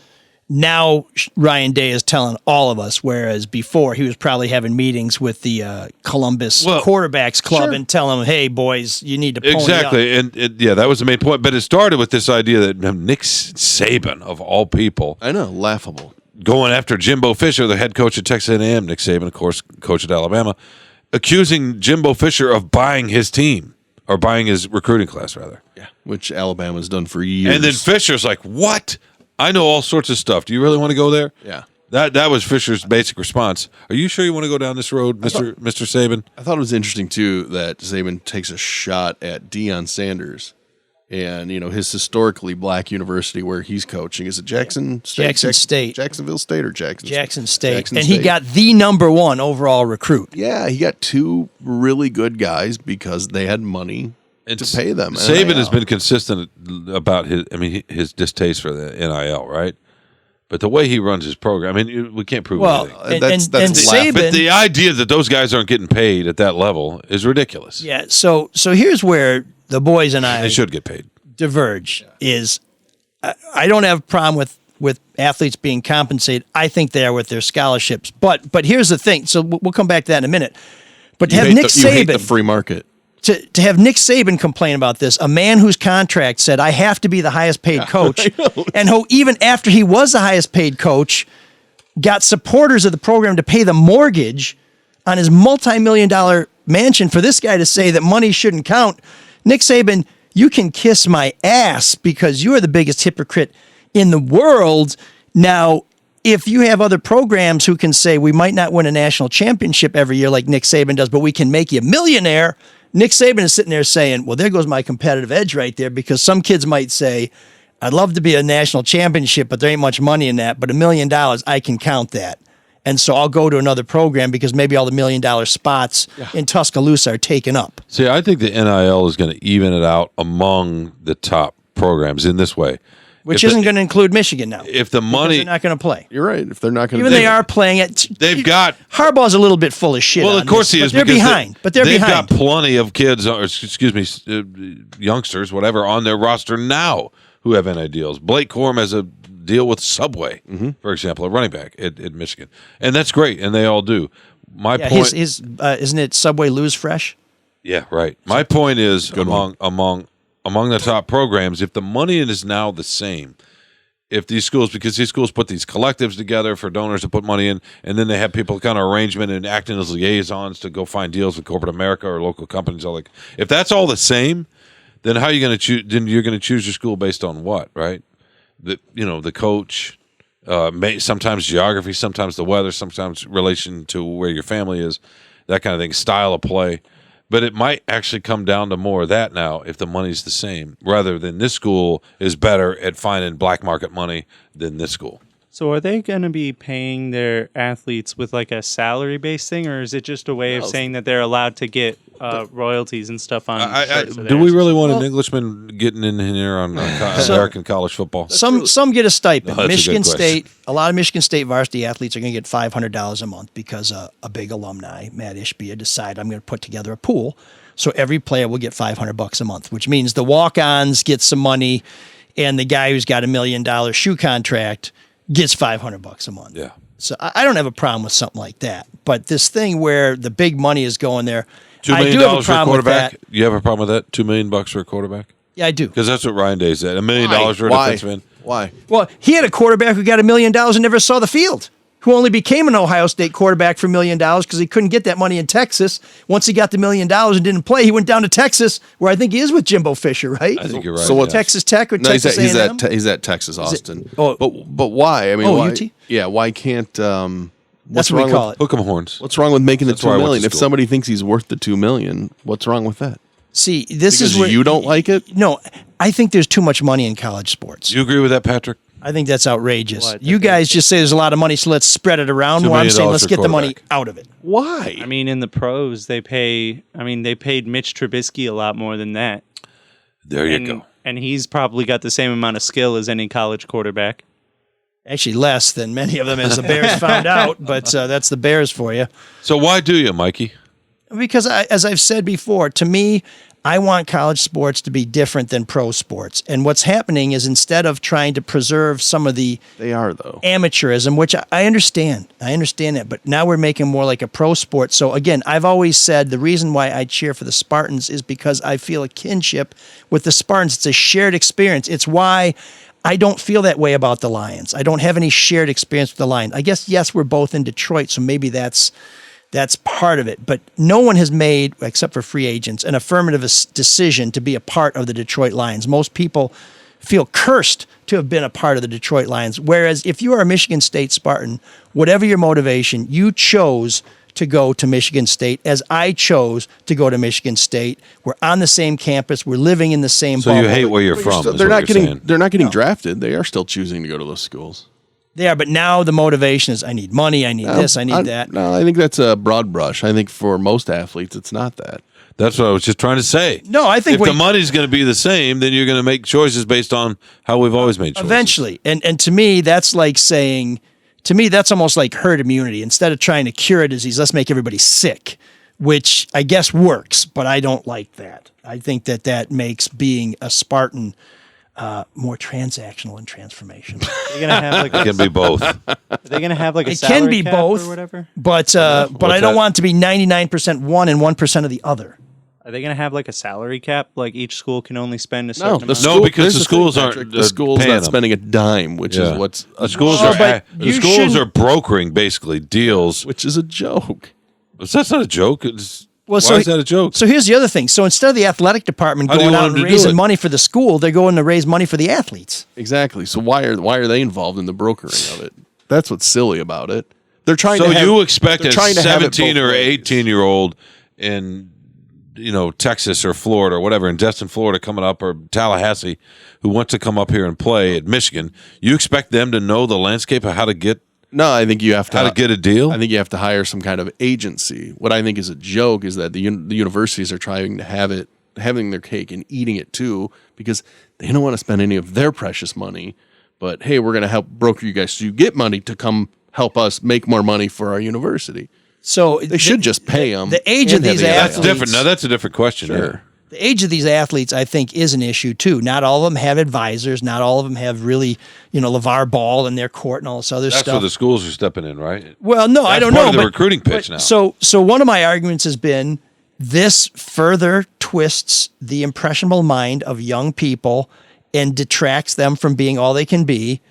now Ryan Day is telling all of us, whereas before he was probably having meetings with the Columbus Quarterbacks Club and telling them, hey, boys, you need to pony exactly. up. And that was the main point. But it started with this idea that Nick Saban, of all people. I know, laughable. Going after Jimbo Fisher, the head coach at Texas A&M, Nick Saban, of course, coach at Alabama, accusing Jimbo Fisher of buying his team, or buying his recruiting class, rather. Yeah, which Alabama's done for years. And then Fisher's like, what? I know all sorts of stuff. Do you really want to go there? Yeah. That was Fisher's basic response. Are you sure you want to go down this road, Mr. Saban? I thought it was interesting, too, that Saban takes a shot at Deion Sanders and, his historically black university where he's coaching. Is it Jackson State? Jacksonville State or Jackson State? Jackson State. He got the #1 overall recruit. Yeah, he got 2 really good guys because they had money And to pay them. Saban NIL. has been consistent about his distaste for the NIL, right? But the way he runs his program, I mean, we can't prove anything. That's Saban, but the idea that those guys aren't getting paid at that level is ridiculous. Yeah. So here's where the boys and I They should get paid. Diverge. Is I don't have a problem with athletes being compensated. I think they are with their scholarships. But here's the thing. So we'll come back to that in a minute. But to have Nick You hate the Saban, free market. to have Nick Saban complain about this, a man whose contract said, I have to be the highest paid coach, and who, even after he was the highest paid coach, got supporters of the program to pay the mortgage on his multi-million-dollar mansion, for this guy to say that money shouldn't count. Nick Saban, you can kiss my ass because you are the biggest hypocrite in the world. Now, if you have other programs who can say we might not win a national championship every year like Nick Saban does, but we can make you a millionaire, Nick Saban is sitting there saying, well, there goes my competitive edge right there, because some kids might say, I'd love to be a national championship, but there ain't much money in that. But $1 million, I can count that. And so I'll go to another program because maybe all the $1 million spots in Tuscaloosa are taken up. See, I think the NIL is going to even it out among the top programs in this way. Which isn't going to include Michigan now. If the money... They're not going to play. You're right. If they're not going to... Even they are playing it. They've got... Harbaugh's a little bit full of shit. Well, of course he is. They're behind. But they're behind. They've got plenty of kids, or excuse me, youngsters, whatever, on their roster now who have NIL deals. Blake Corum has a deal with Subway, for example, a running back at Michigan. And that's great, and they all do. My point... isn't it Subway Lose Fresh? Yeah, right. My point is, among the top programs, if the money is now the same... If these schools, because these schools put these collectives together for donors to put money in, and then they have people kind of arrangement and acting as liaisons to go find deals with corporate America or local companies. All like, if that's all the same, then how are you going to choose? Then you're going to choose your school based on what, right? The coach, sometimes geography, sometimes the weather, sometimes relation to where your family is, that kind of thing, style of play. But it might actually come down to more of that now if the money's the same, rather than this school is better at finding black market money than this school. So are they going to be paying their athletes with like a salary-based thing, or is it just a way of saying that they're allowed to get royalties and stuff on shirts of do we theirs? really want an Englishman getting in here on American college football? Some get a stipend. No, Michigan that's a good State, a lot of Michigan State varsity athletes are going to get $500 a month because a big alumni, Matt Ishbia, decided I'm going to put together a pool. So every player will get $500 a month, which means the walk-ons get some money, and the guy who's got $1 million shoe contract gets $500 a month. Yeah. So I don't have a problem with something like that. But this thing where the big money is going there, $2 I million do have a for a problem with quarterback? that. You have a problem with that? $2 million for a quarterback? Yeah, I do. Because that's what Ryan Day said. $1 million for a defensive end. Why? Well, he had a quarterback who got $1 million and never saw the field, who only became an Ohio State quarterback for $1 million because he couldn't get that money in Texas. Once he got the $1 million and didn't play, he went down to Texas, where I think he is with Jimbo Fisher, right? I think you're right. So what? Texas Tech or No, Texas A&M? he's at Texas Austin. oh. But why? I mean, why? UT? Yeah, why can't? That's what we call it. Hook 'em horns. What's wrong with making That's the where I $2 went to million? If school. somebody thinks he's worth the $2 million, what's wrong with that? See, this Because is where you don't like it? No, I think there's too much money in college sports. Do you agree with that, Patrick? I think that's outrageous. What? You guys just say there's a lot of money, so let's spread it around $2 more. I'm million saying let's for get the money quarterback. out of it. Why? I mean, in the pros, they paid Mitch Trubisky a lot more than that. There you go. And he's probably got the same amount of skill as any college quarterback. Actually, less than many of them, as the Bears found out, but that's the Bears for you. So why do you, Mikey? Because as I've said before, to me, I want college sports to be different than pro sports. And what's happening is, instead of trying to preserve some of the amateurism, which I understand. I understand that. But now we're making more like a pro sport. So again, I've always said the reason why I cheer for the Spartans is because I feel a kinship with the Spartans. It's a shared experience. It's why I don't feel that way about the Lions. I don't have any shared experience with the Lions. I guess, yes, we're both in Detroit, so maybe that's part of it. But no one has made, except for free agents, an affirmative decision to be a part of the Detroit Lions. Most people feel cursed to have been a part of the Detroit Lions. Whereas if you are a Michigan State Spartan, whatever your motivation, you chose to go to Michigan State, as I chose to go to Michigan State. We're on the same campus. We're living in the same So bubble. you hate where you're from. They're not getting drafted. They are still choosing to go to those schools. They are, but now the motivation is I need money, I need this, I need that. No, I think that's a broad brush. I think for most athletes, it's not that. That's what I was just trying to say. No, I think if the money's going to be the same, then you're going to make choices based on how we've always made choices. Eventually. And to me, that's like saying, that's almost like herd immunity. Instead of trying to cure a disease, let's make everybody sick, which I guess works, but I don't like that. I think that makes being a Spartan more transactional and transformational. They're gonna have like it can be both. Are they gonna have like a It salary can be cap both, or whatever? but I don't want it to be 99% one and 1% of the other. Are they going to have like a salary cap? Like each school can only spend a certain amount? No, because the schools aren't. The school's not spending a dime, which is what's the schools are brokering basically deals, which is a joke. That's not a joke. Why is that a joke? So here's the other thing. So instead of the athletic department going out and raising money for the school, they're going to raise money for the athletes. Exactly. So why are they involved in the brokering of it? That's what's silly about it. They're trying. So to have, you expect a trying to 17 or 18-year-old in Texas or Florida or whatever, in Destin, Florida, coming up, or Tallahassee, who wants to come up here and play at Michigan, you expect them to know the landscape of how to get? No, I think you have to. How to get a deal? I think you have to hire some kind of agency. What I think is a joke is that the universities are trying to having their cake and eating it too, because they don't want to spend any of their precious money. But hey, we're going to help broker you guys so you get money to come help us make more money for our university. So they should just pay them. The age of these athletes. That's different. Now that's a different question. Sure. Yeah. The age of these athletes, I think, is an issue too. Not all of them have advisors. Not all of them have really, LeVar Ball in their court and all this other stuff. That's where the schools are stepping in, right? Well, no, I don't part know. Of the recruiting pitch now. So one of my arguments has been this further twists the impressionable mind of young people and detracts them from being all they can be.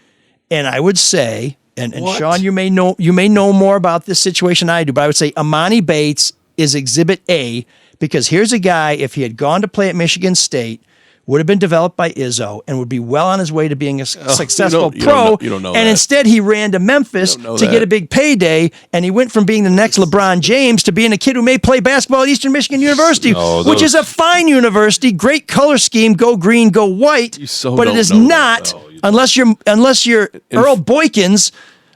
And I would say, and Shawn, you may know more about this situation than I do, but I would say Amani Bates is Exhibit A, because here's a guy, if he had gone to play at Michigan State, would have been developed by Izzo and would be well on his way to being a successful pro. You don't know and that. Instead, he ran to Memphis to get a big payday, and he went from being the next LeBron James to being a kid who may play basketball at Eastern Michigan University, which is a fine university, great color scheme, go green, go white, but it is not, unless you're Earl Boykins,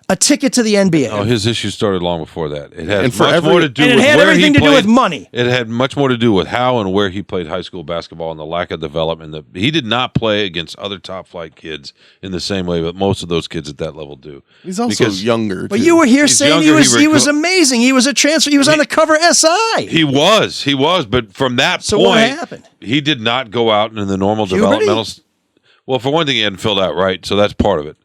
a ticket to the NBA. Oh, his issue started long before that. It had everything to do with money. It had much more to do with how and where he played high school basketball and the lack of development. He did not play against other top flight kids in the same way that most of those kids at that level do. He's also younger. But you were here saying he was amazing. He was a transfer. He was on the cover SI. He was. But from that point, what happened? He did not go out in the normal developmental. Well, for one thing, he hadn't filled out right, so that's part of it.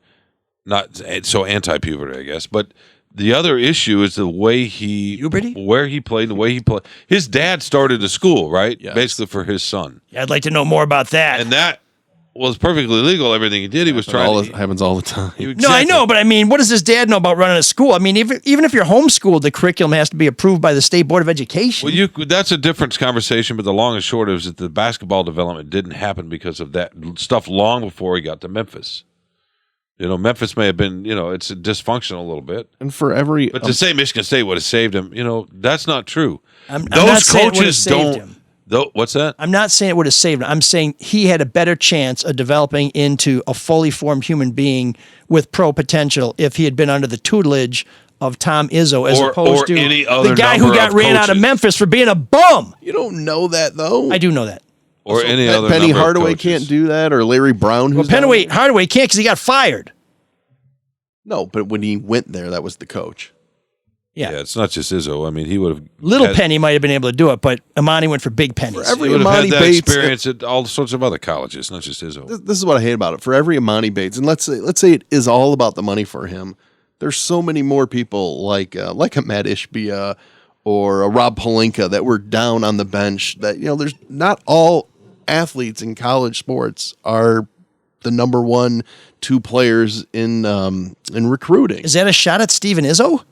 Not so anti-puberty, I guess. But the other issue is the way where he played, the way he played. His dad started a school, right? Yes. Basically for his son. Yeah, I'd like to know more about that. And that was perfectly legal, everything he did. He was trying to... happens all the time. No, I know, but I mean, what does his dad know about running a school? I mean, even if you're homeschooled, the curriculum has to be approved by the State Board of Education. Well, that's a different conversation, but the long and short is that the basketball development didn't happen because of that stuff long before he got to Memphis. Memphis may have been, it's dysfunctional a little bit. And for every... But to say Michigan State would have saved him, that's not true. I'm not saying it would have saved him. What's that? I'm not saying it would have saved him. I'm saying he had a better chance of developing into a fully formed human being with pro potential if he had been under the tutelage of Tom Izzo as opposed to any other the guy who got ran out of Memphis for being a bum. You don't know that, though. I do know that. Or also, any other Penny Hardaway can't do that, or Larry Brown. Penny Hardaway can't because he got fired. No, but when he went there, that was the coach. Yeah, it's not just Izzo. I mean, he would have... Penny might have been able to do it, but Amani went for big pennies. For every he would have Amani had that Bates experience at all sorts of other colleges, not just Izzo. This is what I hate about it. For every Amani Bates, and let's say it is all about the money for him, there's so many more people like a Matt Ishbia or a Rob Pelinka that were down on the bench that, there's not all athletes in college sports are the number 1-2 players in recruiting. Is that a shot at Steven Izzo?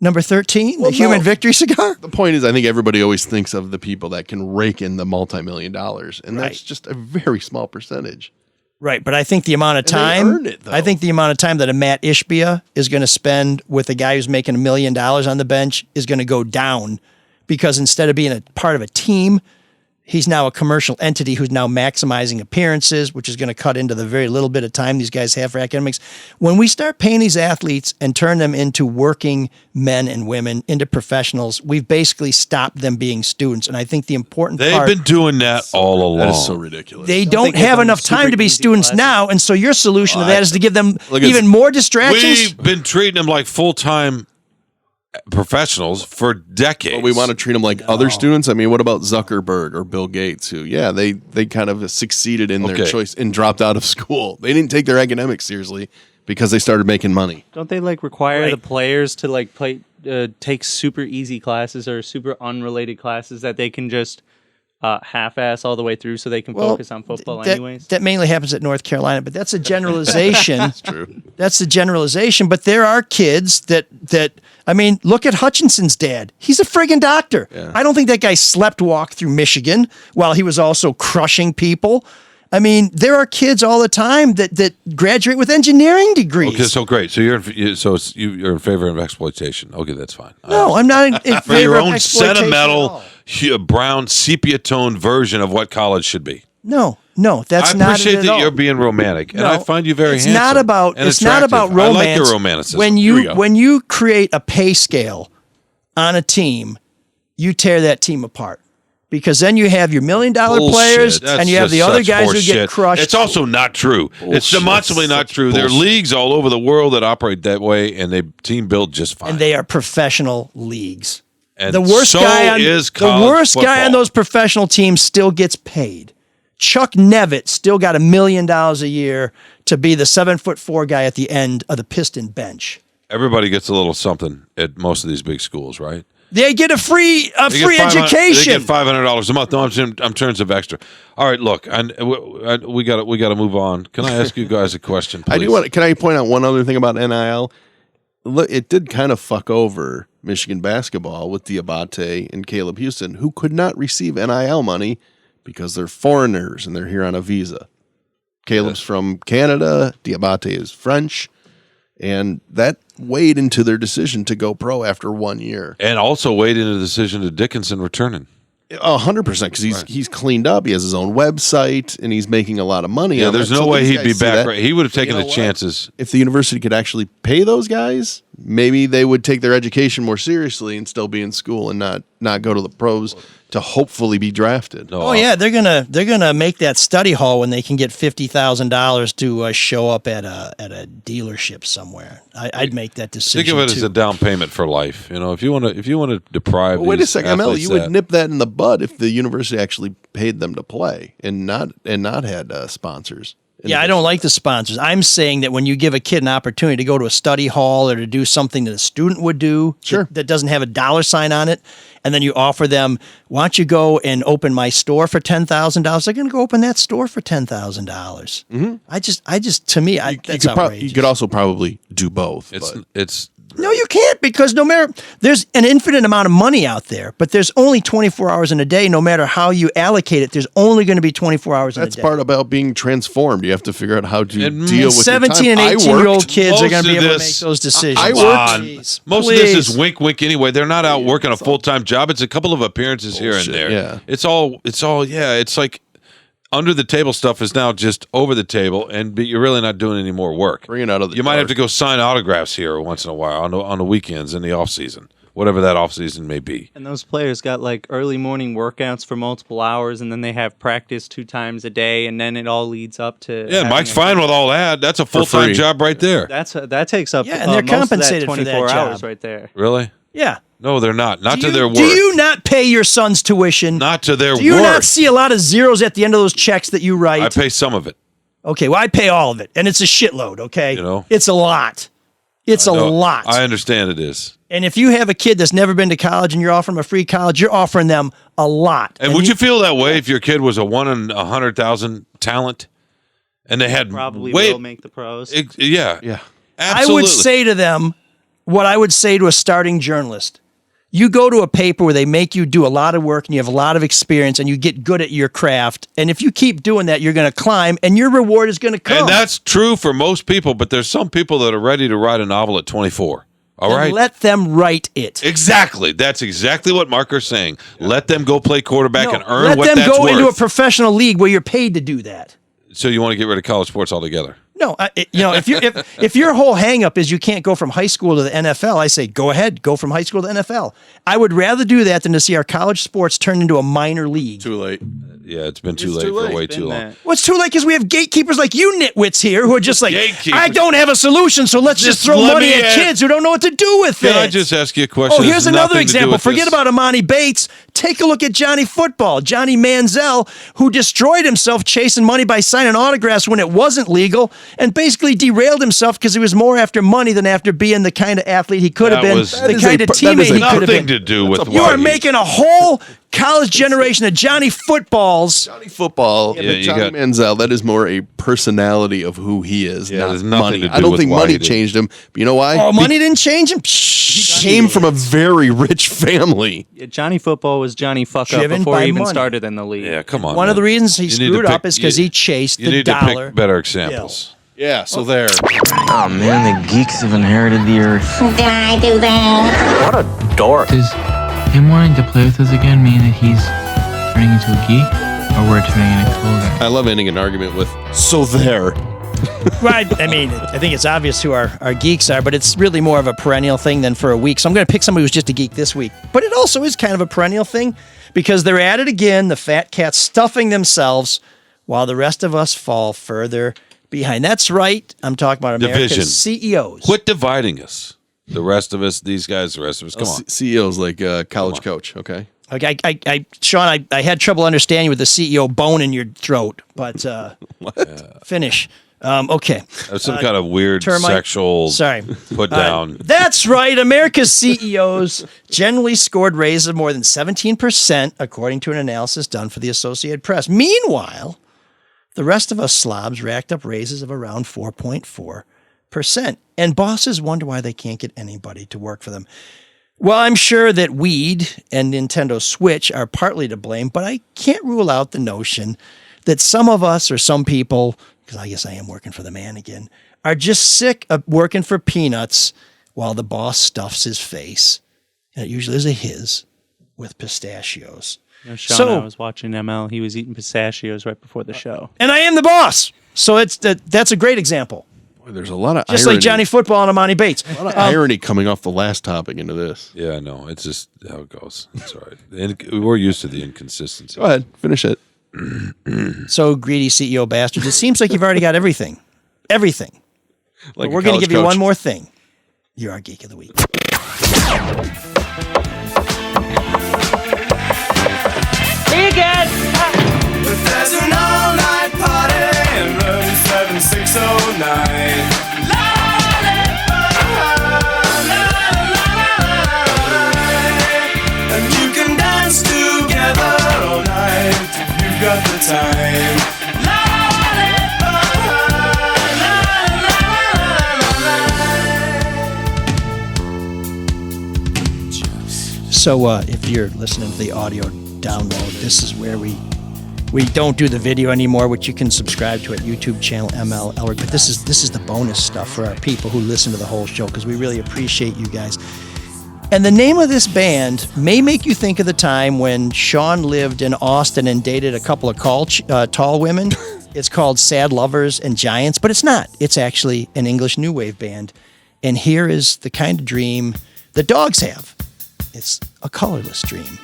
Number 13, the human victory cigar? The point is, I think everybody always thinks of the people that can rake in the multi-million dollars, and that's just a very small percentage. Right, but I think the amount of time the amount of time that a Matt Ishbia is going to spend with a guy who's making $1 million on the bench is going to go down, because instead of being a part of a team, He's now a commercial entity who's now maximizing appearances, which is going to cut into the very little bit of time these guys have for academics. When we start paying these athletes and turn them into working men and women, into professionals, we've basically stopped them being students. And I think the important part... They've been doing that all along. That is so ridiculous. They don't have enough time to be students now, and so your solution to that is to give them even more distractions? We've been treating them like full-time professionals for decades. But we want to treat them like other students. I mean, what about Zuckerberg or Bill Gates, who, they kind of succeeded in their choice and dropped out of school. They didn't take their academics seriously because they started making money. Don't they require the players to take super easy classes or super unrelated classes that they can just half-ass all the way through so they can focus on football anyways? That mainly happens at North Carolina, but that's a generalization. That's true. That's a generalization, but there are kids that I mean, look at Hutchinson's dad. He's a friggin' doctor. Yeah. I don't think that guy walked through Michigan while he was also crushing people. I mean, there are kids all the time that graduate with engineering degrees. Okay, so great. So you're in favor of exploitation. Okay, that's fine. No, I'm not in for your favor of own exploitation sentimental brown sepia tone version of what college should be. No, that's not it at all. I appreciate that you're being romantic, and I find you very handsome. It's not about romance. I like your romanticism. When you create a pay scale on a team, you tear that team apart. Because then you have your $1 million players, and you have the other guys who get crushed. It's also not true. Bullshit. It's demonstrably not true. There are leagues all over the world that operate that way, and they team build just fine. And they are professional leagues. And the worst guy on those professional teams still gets paid. Chuck Nevitt still got $1 million a year to be the 7'4" guy at the end of the Piston bench. Everybody gets a little something at most of these big schools, right? They get a free education. They get $500 a month. No, I'm terms of extra. All right, look, we got to move on. Can I ask you guys a question, please? I do want. Can I point out one other thing about NIL? Look, it did kind of fuck over Michigan basketball with Diabate and Caleb Houston, who could not receive NIL money because they're foreigners and they're here on a visa. Caleb's from Canada. Diabate is French. And that weighed into their decision to go pro after 1 year. And also weighed into the decision to Dickinson returning. 100%, because he's cleaned up. He has his own website, and he's making a lot of money. Yeah, there's no way he'd be back. He would have taken the chances. If the university could actually pay those guys, maybe they would take their education more seriously and still be in school and not go to the pros to hopefully be drafted. Yeah, they're gonna make that study hall when they can get $50,000 to show up at a dealership somewhere. I'd make that decision. Think of it as a down payment for life. You know, if you want to deprive. Well, wait a second, ML, you would nip that in the bud if the university actually paid them to play and not had sponsors. Yeah, I don't like the sponsors. I'm saying that when you give a kid an opportunity to go to a study hall or to do something that a student would do that doesn't have a dollar sign on it, and then you offer them, why don't you go and open my store for $10,000? They're going to go open that store for $10,000. Mm-hmm. I just, to me, that's outrageous. You could also probably do both. No, you can't, because there's an infinite amount of money out there, but there's only 24 hours in a day. No matter how you allocate it, there's only going to be 24 hours in a day. That's part about being transformed. You have to figure out how to deal with 17 your time. and 18-year-old kids are going to be able to make those decisions. Most of this is wink anyway. They're not out working a full-time job. It's a couple of appearances here and there. Yeah. It's like under the table stuff is now just over the table, but you're really not doing any more work. Bring it out of the You might have to go sign autographs here once in a while on the weekends in the off season, whatever that off season may be. And those players got early morning workouts for multiple hours, and then they have practice 2 times a day, and then it all leads up to. Yeah, Mike's fine with all that. That's a full-time job right there. That takes up. And they're compensated most of that 24 for that hours job. right there. Really? Yeah. No, they're not. Not to their worth. Do you not pay your son's tuition? Not to their worth. Do you not see a lot of zeros at the end of those checks that you write? I pay some of it. Okay, well, I pay all of it, and it's a shitload, okay? You know? It's a lot. It's a lot. I understand it is. And if you have a kid that's never been to college and you're offering them a free college, you're offering them a lot. And would you feel that way if your kid was a 1 in 100,000 talent and they had probably will make the pros? Yeah. Absolutely. I would say to them what I would say to a starting journalist. You go to a paper where they make you do a lot of work and you have a lot of experience and you get good at your craft. And if you keep doing that, you're going to climb and your reward is going to come. And that's true for most people, but there's some people that are ready to write a novel at 24. All then right. let them write it. Exactly. That's exactly what Marker's saying. Let them go play quarterback and earn let what them that's go worth. into a professional league where you're paid to do that. So you want to get rid of college sports altogether? No, if your whole hang-up is you can't go from high school to the NFL, I say go ahead, go from high school to NFL. I would rather do that than to see our college sports turned into a minor league. Too late. Yeah, it's been too late for way too long. Well, it's too late because we have gatekeepers like you nitwits here who are just like, Gatekeepers. I don't have a solution, so let's just throw let money me at ask- kids who don't know what to do with it. Can I just ask you a question? Oh, It here's has another nothing to do example. with Forget this. about Amani Bates. Take a look at Johnny Football, Johnny Manziel, who destroyed himself chasing money by signing autographs when it wasn't legal and basically derailed himself because he was more after money than after being the kind of athlete he could have That been, was- the kind of teammate he could have nothing been. to do with You why are he- making a whole college generation of Johnny Footballs. Johnny Football, Yeah, you Johnny got- Manziel, that is more a personality of who he is, Yeah, not there's nothing money. to do I don't with think why money he did. changed him. But you know why? Oh, money didn't change him? He came from a very rich family. Yeah, Johnny Football was Johnny Fuck Up Driven before by he even money. started in the league. Yeah, come on. One of man. the reasons he You need to screwed up pick- is because he chased you the need dollar. to pick better examples. Yeah, so there. Oh man, the geeks have inherited the earth. Did I do that? What a dork. Does him wanting to play with us again mean that he's turning into a geek, or we're turning into cool guys? I love ending an argument with, so there. Right. I mean, I think it's obvious who our geeks are, but it's really more of a perennial thing than for a week. So I'm going to pick somebody who's just a geek this week. But it also is kind of a perennial thing because they're at it again, the fat cats stuffing themselves while the rest of us fall further behind. That's right. I'm talking about America's Division. CEOs. Quit dividing us. The rest of us, these guys, the rest of us. Come on. CEO's like a college coach, okay? Okay, Shawn, I had trouble understanding with the CEO bone in your throat, but finish. Okay. That's some kind of weird termite- sexual Sorry. put down. That's right. America's CEOs generally scored raises of more than 17%, according to an analysis done for the Associated Press. Meanwhile, the rest of us slobs racked up raises of around 4.4%. And bosses wonder why they can't get anybody to work for them. Well, I'm sure that weed and Nintendo Switch are partly to blame, but I can't rule out the notion that some of us or some people, because I guess I am working for the man again, are just sick of working for peanuts while the boss stuffs his face. And it usually is a his with pistachios. You know, Shawn, I was watching ML. He was eating pistachios right before the show. And I am the boss. So that's a great example. Boy, there's a lot of Just irony. like Johnny Football and Amani Bates. A lot of irony coming off the last topic into this. Yeah, no, it's just how it goes. It's all right. We're used to the inconsistency. Go ahead, finish it. So greedy CEO bastards. It seems like you've already got everything. Everything. Like But we're a going to college give you coach. one more thing. You're our Geek of the Week. There's an all-night party in room 7609. And you can dance together all night if you've got the time. So if you're listening to the audio download, this is where we don't do the video anymore, which you can subscribe to at YouTube channel ML Elric. But this is the bonus stuff for our people who listen to the whole show because we really appreciate you guys. And the name of this band may make you think of the time when Shawn lived in Austin and dated a couple of tall women. It's called Sad Lovers and Giants, but it's not. It's actually an English new wave band. And here is the kind of dream the dogs have. It's a colorless dream.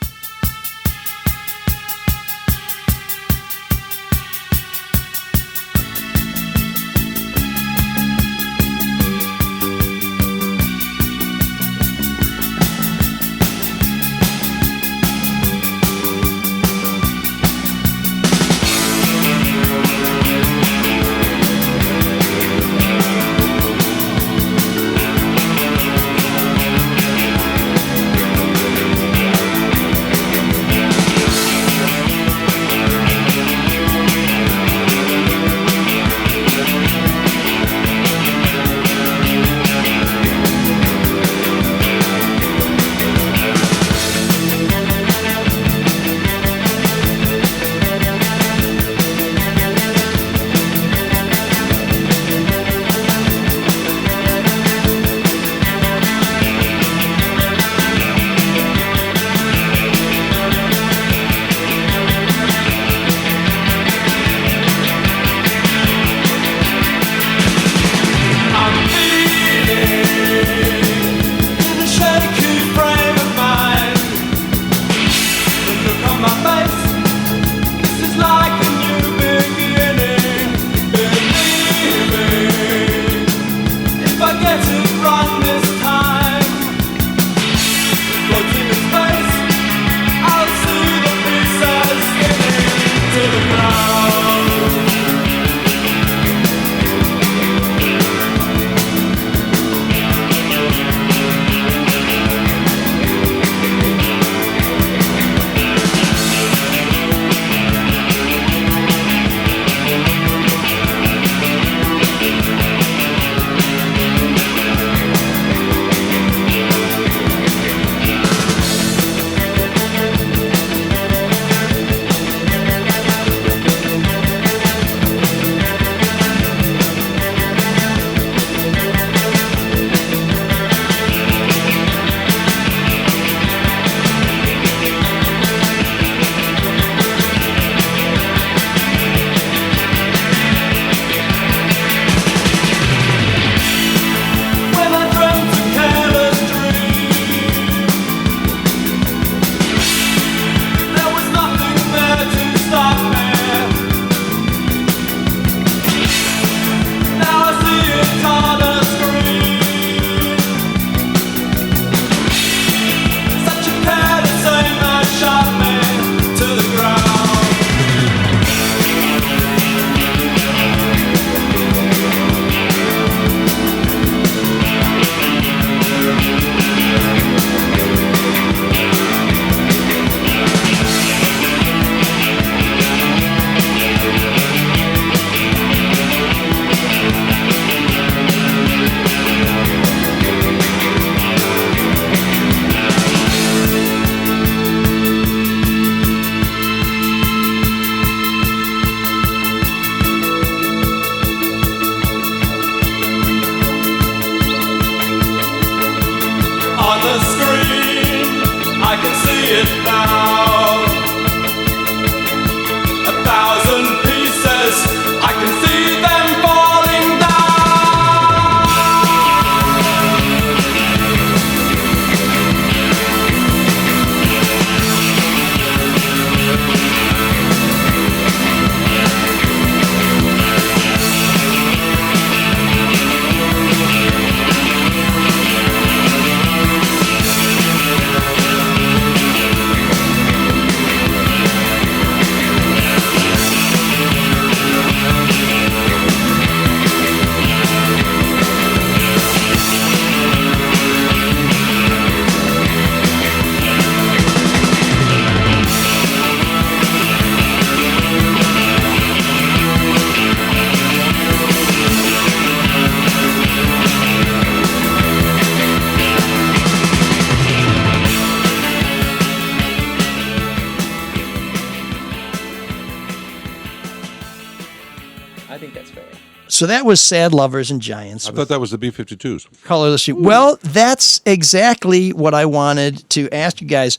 I think that's fair. So that was Sad Lovers and Giants. I thought that was the B-52s. Colorless Sheep. Well, that's exactly what I wanted to ask you guys.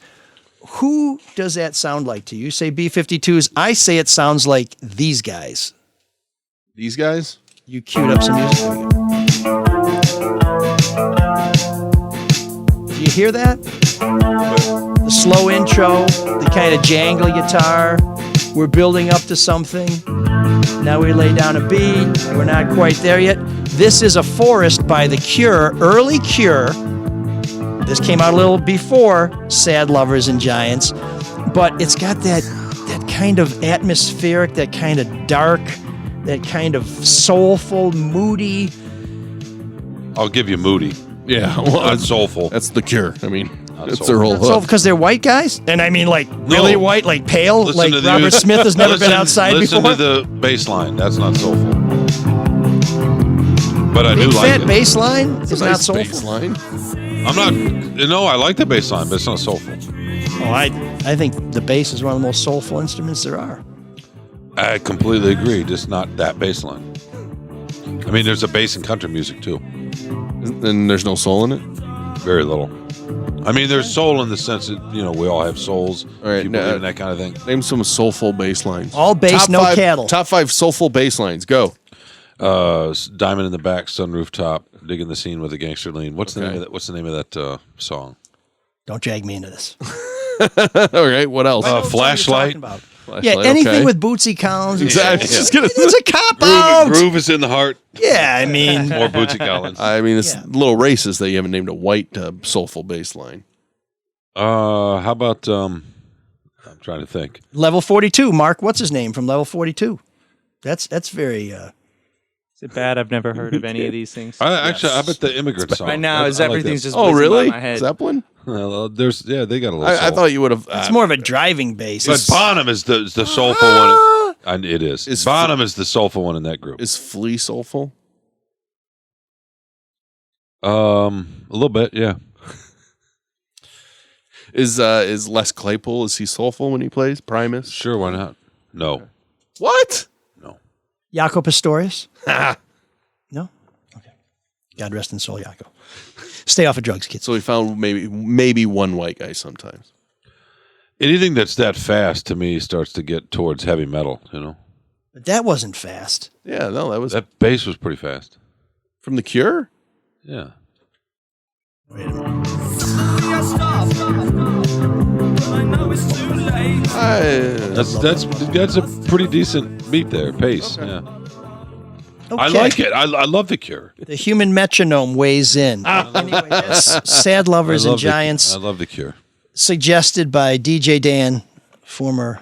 Who does that sound like to you? You say B-52s. I say it sounds like these guys. These guys? You queued up some music. Here we go. Do you hear that? The slow intro, the kind of jangly guitar. We're building up to something. Now we lay down a beat. We're not quite there yet. This is A Forest by The Cure, early Cure. This came out a little before Sad Lovers and Giants, but it's got that kind of atmospheric, that kind of dark, that kind of soulful, moody. I'll give you moody. Yeah, well, Not soulful. That's The Cure. I mean, Not it's their whole So hook. because they're white guys? And I mean like really No. white, like pale, Listen like to the- Robert Smith has never been outside listen before? to the bass line. That's not soulful. But I do Big like fat it. bass line It's is a not nice soulful. bass line. I'm not. No, I like the bass line, but it's not soulful. Oh, I think the bass is one of the most soulful instruments there are. I completely agree. Just not that bass line. I mean, there's a bass in country music too. And there's no soul in it? Very little. I mean, there's soul in the sense that, we all have souls. All right, you believe in that kind of thing. Name some soulful bass lines. All bass, no cattle. Top 5 soulful bass lines. Go. Diamond in the Back, Sunroof Top, Digging the Scene with a Gangster Lean. What's the name of that? What's the name of that song? Don't drag me into this. All right, what else? Flashlight. Yeah, anything with Bootsy Collins. Exactly. Yeah. Just gonna It's a cop out. Groove is in the heart. Yeah, I mean, More Bootsy Collins. I mean, it's a little racist that you haven't named a white soulful bass line. How about I'm trying to think. Level 42. Mark, what's his name from Level 42? That's very. Is it bad? I've never heard of any of these things. I bet the Immigrant song. Right now, I is like everything's that. just Oh, whizzing really? by my head. Zeppelin? Well, they got a little. I soul. thought you would have. It's more of a driving bass. But Bonham is the soulful one. And it is. Bonham is the soulful one in that group. Is Flea soulful? A little bit, yeah. Is Les Claypool? Is he soulful when he plays Primus? Sure, why not? No. What? Jaco Pastorius? No? Okay. God rest in soul, Jaco. Stay off of drugs, kids. So we found maybe one white guy sometimes. Anything that's that fast to me starts to get towards heavy metal, But that wasn't fast. Yeah, no, That bass was pretty fast. from The Cure. Yeah. Wait a minute. That's a pretty decent beat there, pace. Okay. Yeah. Okay. I like it. I love The Cure. The human metronome weighs in. Anyway, that's Sad Lovers and Giants, I love The Cure. suggested by DJ Dan, former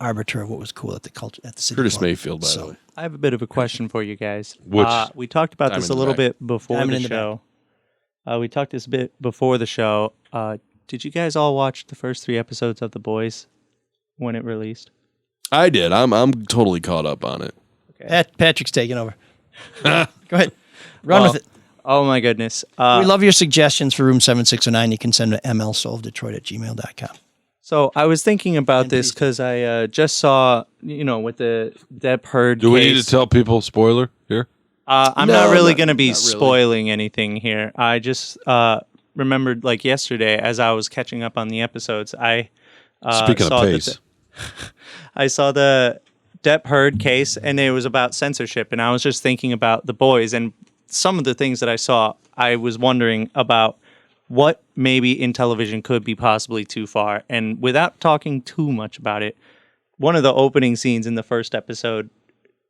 arbiter of what was cool at the city. Curtis club. Mayfield, by the way. I have a bit of a question for you guys. Which- we talked about this Diamond a in the little back. bit before Diamond the in the show. We talked this a bit before the show. Did you guys all watch the first 3 episodes of The Boys when it released? I did. I'm totally caught up on it. Patrick's taking over. Go ahead. Run with it. Oh my goodness. We love your suggestions for Room 7609. You can send them to mlsoulofdetroit@gmail.com. So I was thinking about this because I just saw, with the Depp Heard Do we case. need to tell people spoiler here? I'm No, not really not- going to be not really. spoiling anything here. I just remembered, like yesterday, as I was catching up on the episodes, I Speaking saw of that pace. I saw the Depp Heard case, and it was about censorship. And I was just thinking about The Boys, and some of the things that I saw, I was wondering about what maybe in television could be possibly too far. And without talking too much about it, one of the opening scenes in the first episode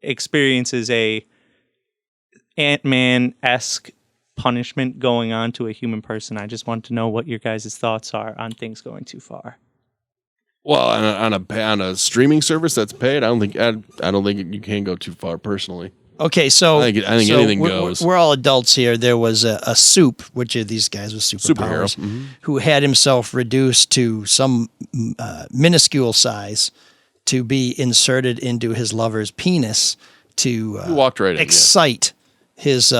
experiences a Ant-Man-esque punishment going on to a human person. I just want to know what your guys' thoughts are on things going too far. Well, on a streaming service that's paid, I don't think you can go too far. Personally, Okay, so I think so anything we're, goes. We're all adults here. There was a soup, which of these guys with superpowers, Superhero. who had himself reduced to some minuscule size to be inserted into his lover's penis to He walked right in, yeah. excite his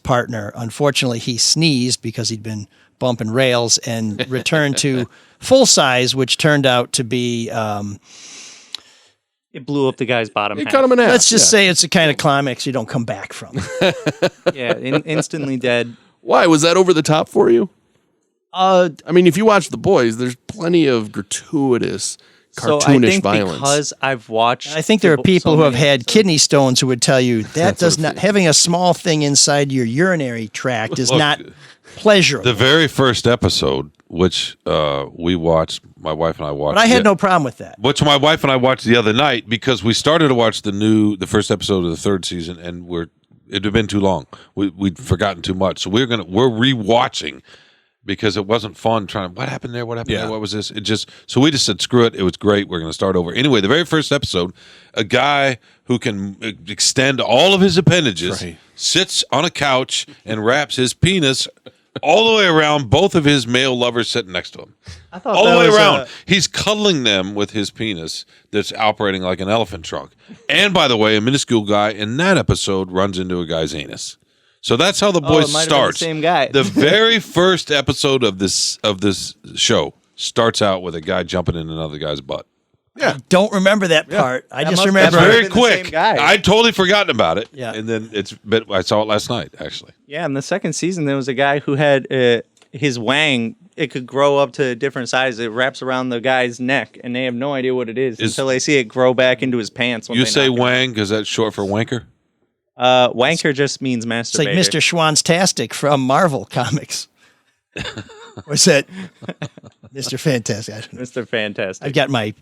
partner. Unfortunately, he sneezed because he'd been bumping rails and returned to full size, which turned out to be. It blew up the guy's bottom half. cut him in half. Let's just say it's a kind of climax you don't come back from. Yeah, instantly dead. Why was that over the top for you? I mean, if you watch The Boys, there's plenty of gratuitous, cartoonish so I think violence. Because I've watched, I think there are people who have had kidney stones who would tell you that does not having a small thing inside your urinary tract is not pleasurable. The very first episode, which we watched, my wife and I watched. But I had no problem with that. Which my wife and I watched the other night because we started to watch the first episode of the third season, and it had been too long. We'd forgotten too much, so we're rewatching. Because it wasn't fun trying. What happened there? What happened there? What was this? So we just said, screw it. It was great. We're going to start over. Anyway, the very first episode, a guy who can extend all of his appendages sits on a couch and wraps his penis all the way around both of his male lovers sitting next to him. I thought all the way around. He's cuddling them with his penis that's operating like an elephant trunk. And by the way, a minuscule guy in that episode runs into a guy's anus. So that's how The Boys starts. The same guy. The very first episode of this show starts out with a guy jumping in another guy's butt. Yeah, I don't remember that part. I just remember very quick. I'd totally forgotten about it. Yeah, and then I saw it last night actually. Yeah, in the second season there was a guy who had his wang. It could grow up to different sizes. It wraps around the guy's neck, and they have no idea what it is until they see it grow back into his pants. You say wang because that's short for wanker. Wanker just means masturbator. It's like Mr. Schwantastic from Marvel Comics. What's that? Mr. Fantastic. Mr. Fantastic. I got my.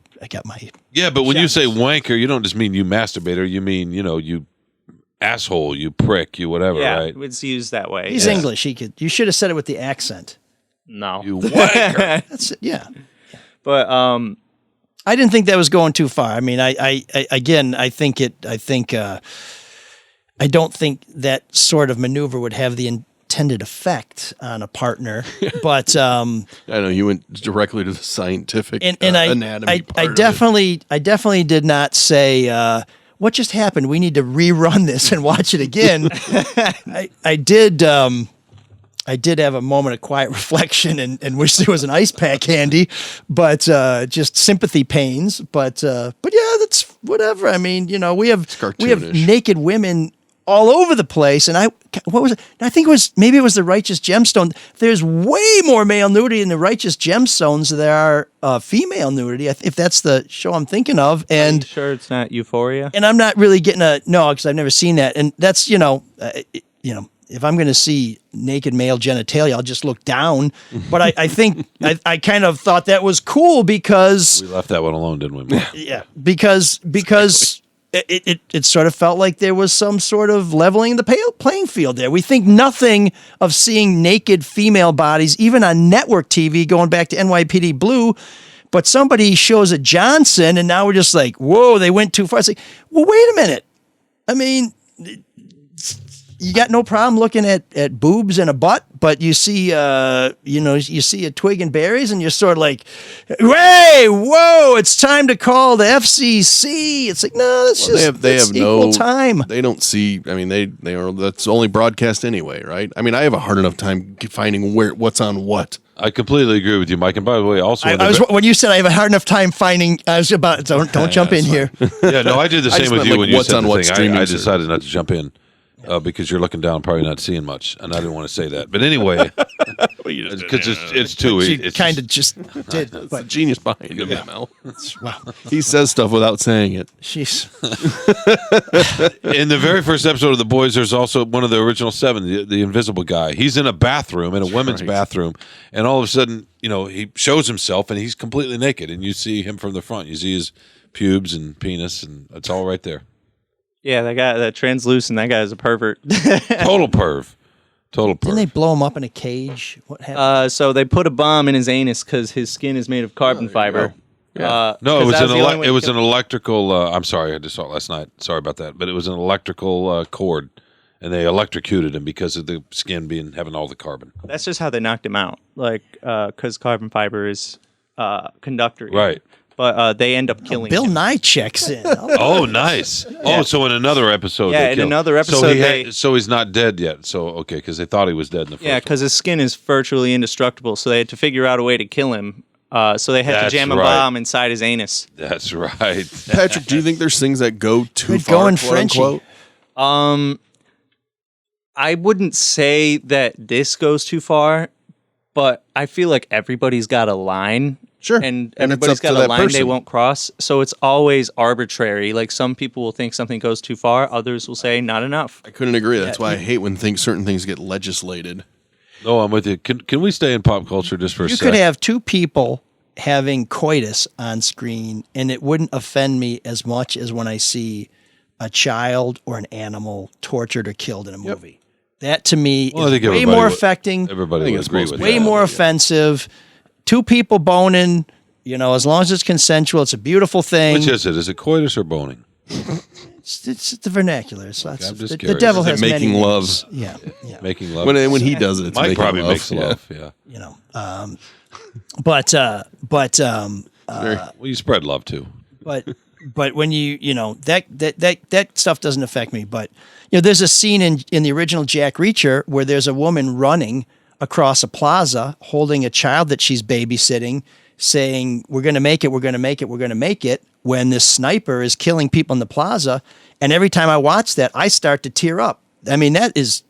Yeah, but when you say wanker, you don't just mean you masturbator. You mean you asshole, you prick, you whatever. Yeah, right? it's used that way. He's English. You should have said it with the accent. No, you wanker. That's it. Yeah. But I didn't think that was going too far. I mean, I don't think that sort of maneuver would have the intended effect on a partner, but I know you went directly to the scientific anatomy part I definitely did not say what just happened. We need to rerun this and watch it again. I did have a moment of quiet reflection and wish there was an ice pack handy, but just sympathy pains. But yeah, that's whatever. I mean, we have naked women all over the place, and what was it? I think maybe it was the Righteous Gemstone. There's way more male nudity in the Righteous Gemstones than there are female nudity. If that's the show I'm thinking of, and are you sure it's not Euphoria? And I'm not really getting because I've never seen that, and that's if I'm going to see naked male genitalia, I'll just look down. But I think I kind of thought that was cool because we left that one alone, didn't we? Yeah, because it sort of felt like there was some sort of leveling the playing field there. We think nothing of seeing naked female bodies, even on network TV, going back to NYPD Blue. But somebody shows a Johnson, and now we're just like, whoa, they went too far. It's like, well, wait a minute. I mean, you got no problem looking at boobs and a butt, but you see, you see a twig and berries, and you're sort of like, hey, whoa, it's time to call the FCC. It's like, no, they have equal time. They don't see. I mean, they are. That's only broadcast anyway, right? I mean, I have a hard enough time finding what's on what. I completely agree with you, Mike. And by the way, also when you said I have a hard enough time finding, I was about don't jump in here. Yeah, no, I did the same with you when you said the thing. I I decided not to jump in. Because you're looking down, probably not seeing much, and I didn't want to say that. But anyway, because it's too easy. She kind of just did. It's a genius behind him, Mel. Wow. He says stuff without saying it. She's in the very first episode of The Boys, there's also one of the original 7, the invisible guy. He's in a bathroom, in a women's bathroom, and all of a sudden, he shows himself, and he's completely naked, and you see him from the front. You see his pubes and penis, and it's all right there. Yeah, that guy, that translucent, that guy is a pervert. Total perv. Didn't they blow him up in a cage? What happened? So they put a bomb in his anus because his skin is made of carbon fiber. Yeah. No, it was an electrical. I'm sorry, I just saw it last night. Sorry about that, but it was an electrical cord, and they electrocuted him because of the skin having all the carbon. That's just how they knocked him out, because carbon fiber is conductor. Right. But they end up killing Bill him. Nye checks in. Oh, nice. Yeah. Oh, so in another episode, another episode, so he's not dead yet. So okay, because they thought he was dead in the first. Yeah, because his skin is virtually indestructible, so they had to figure out a way to kill him. So they had to jam a bomb inside his anus. That's right. Patrick, do you think there's things that go too far? Going Frenchy. I wouldn't say that this goes too far, but I feel like everybody's got a line. Sure. And And it's everybody's up to got a that line they person. won't cross. So it's always arbitrary. Like some people will think something goes too far. Others will say not enough. I couldn't agree. That's why I hate when certain things get legislated. No, I'm with you. Can we stay in pop culture just for a You second? could have two people having coitus on screen, and it wouldn't offend me as much as when I see a child or an animal tortured or killed in a movie. That to me Well, I think is way everybody more would- affecting. everybody would agree with way that. more offensive. Two people boning, as long as it's consensual, it's a beautiful thing. Which is it? Is it coitus or boning? It's the vernacular. So that's I'm just the curious. devil Is it has making many love? names. Yeah, yeah. Making love. When he does it, it's Mike making probably love, makes yeah. love. Yeah. Well, you spread love too. But when that stuff doesn't affect me. But there's a scene in the original Jack Reacher where there's a woman running across a plaza holding a child that she's babysitting, saying, "We're going to make it. We're going to make it. We're going to make it." When this sniper is killing people in the plaza, and every time I watch that, I start to tear up. I mean, that is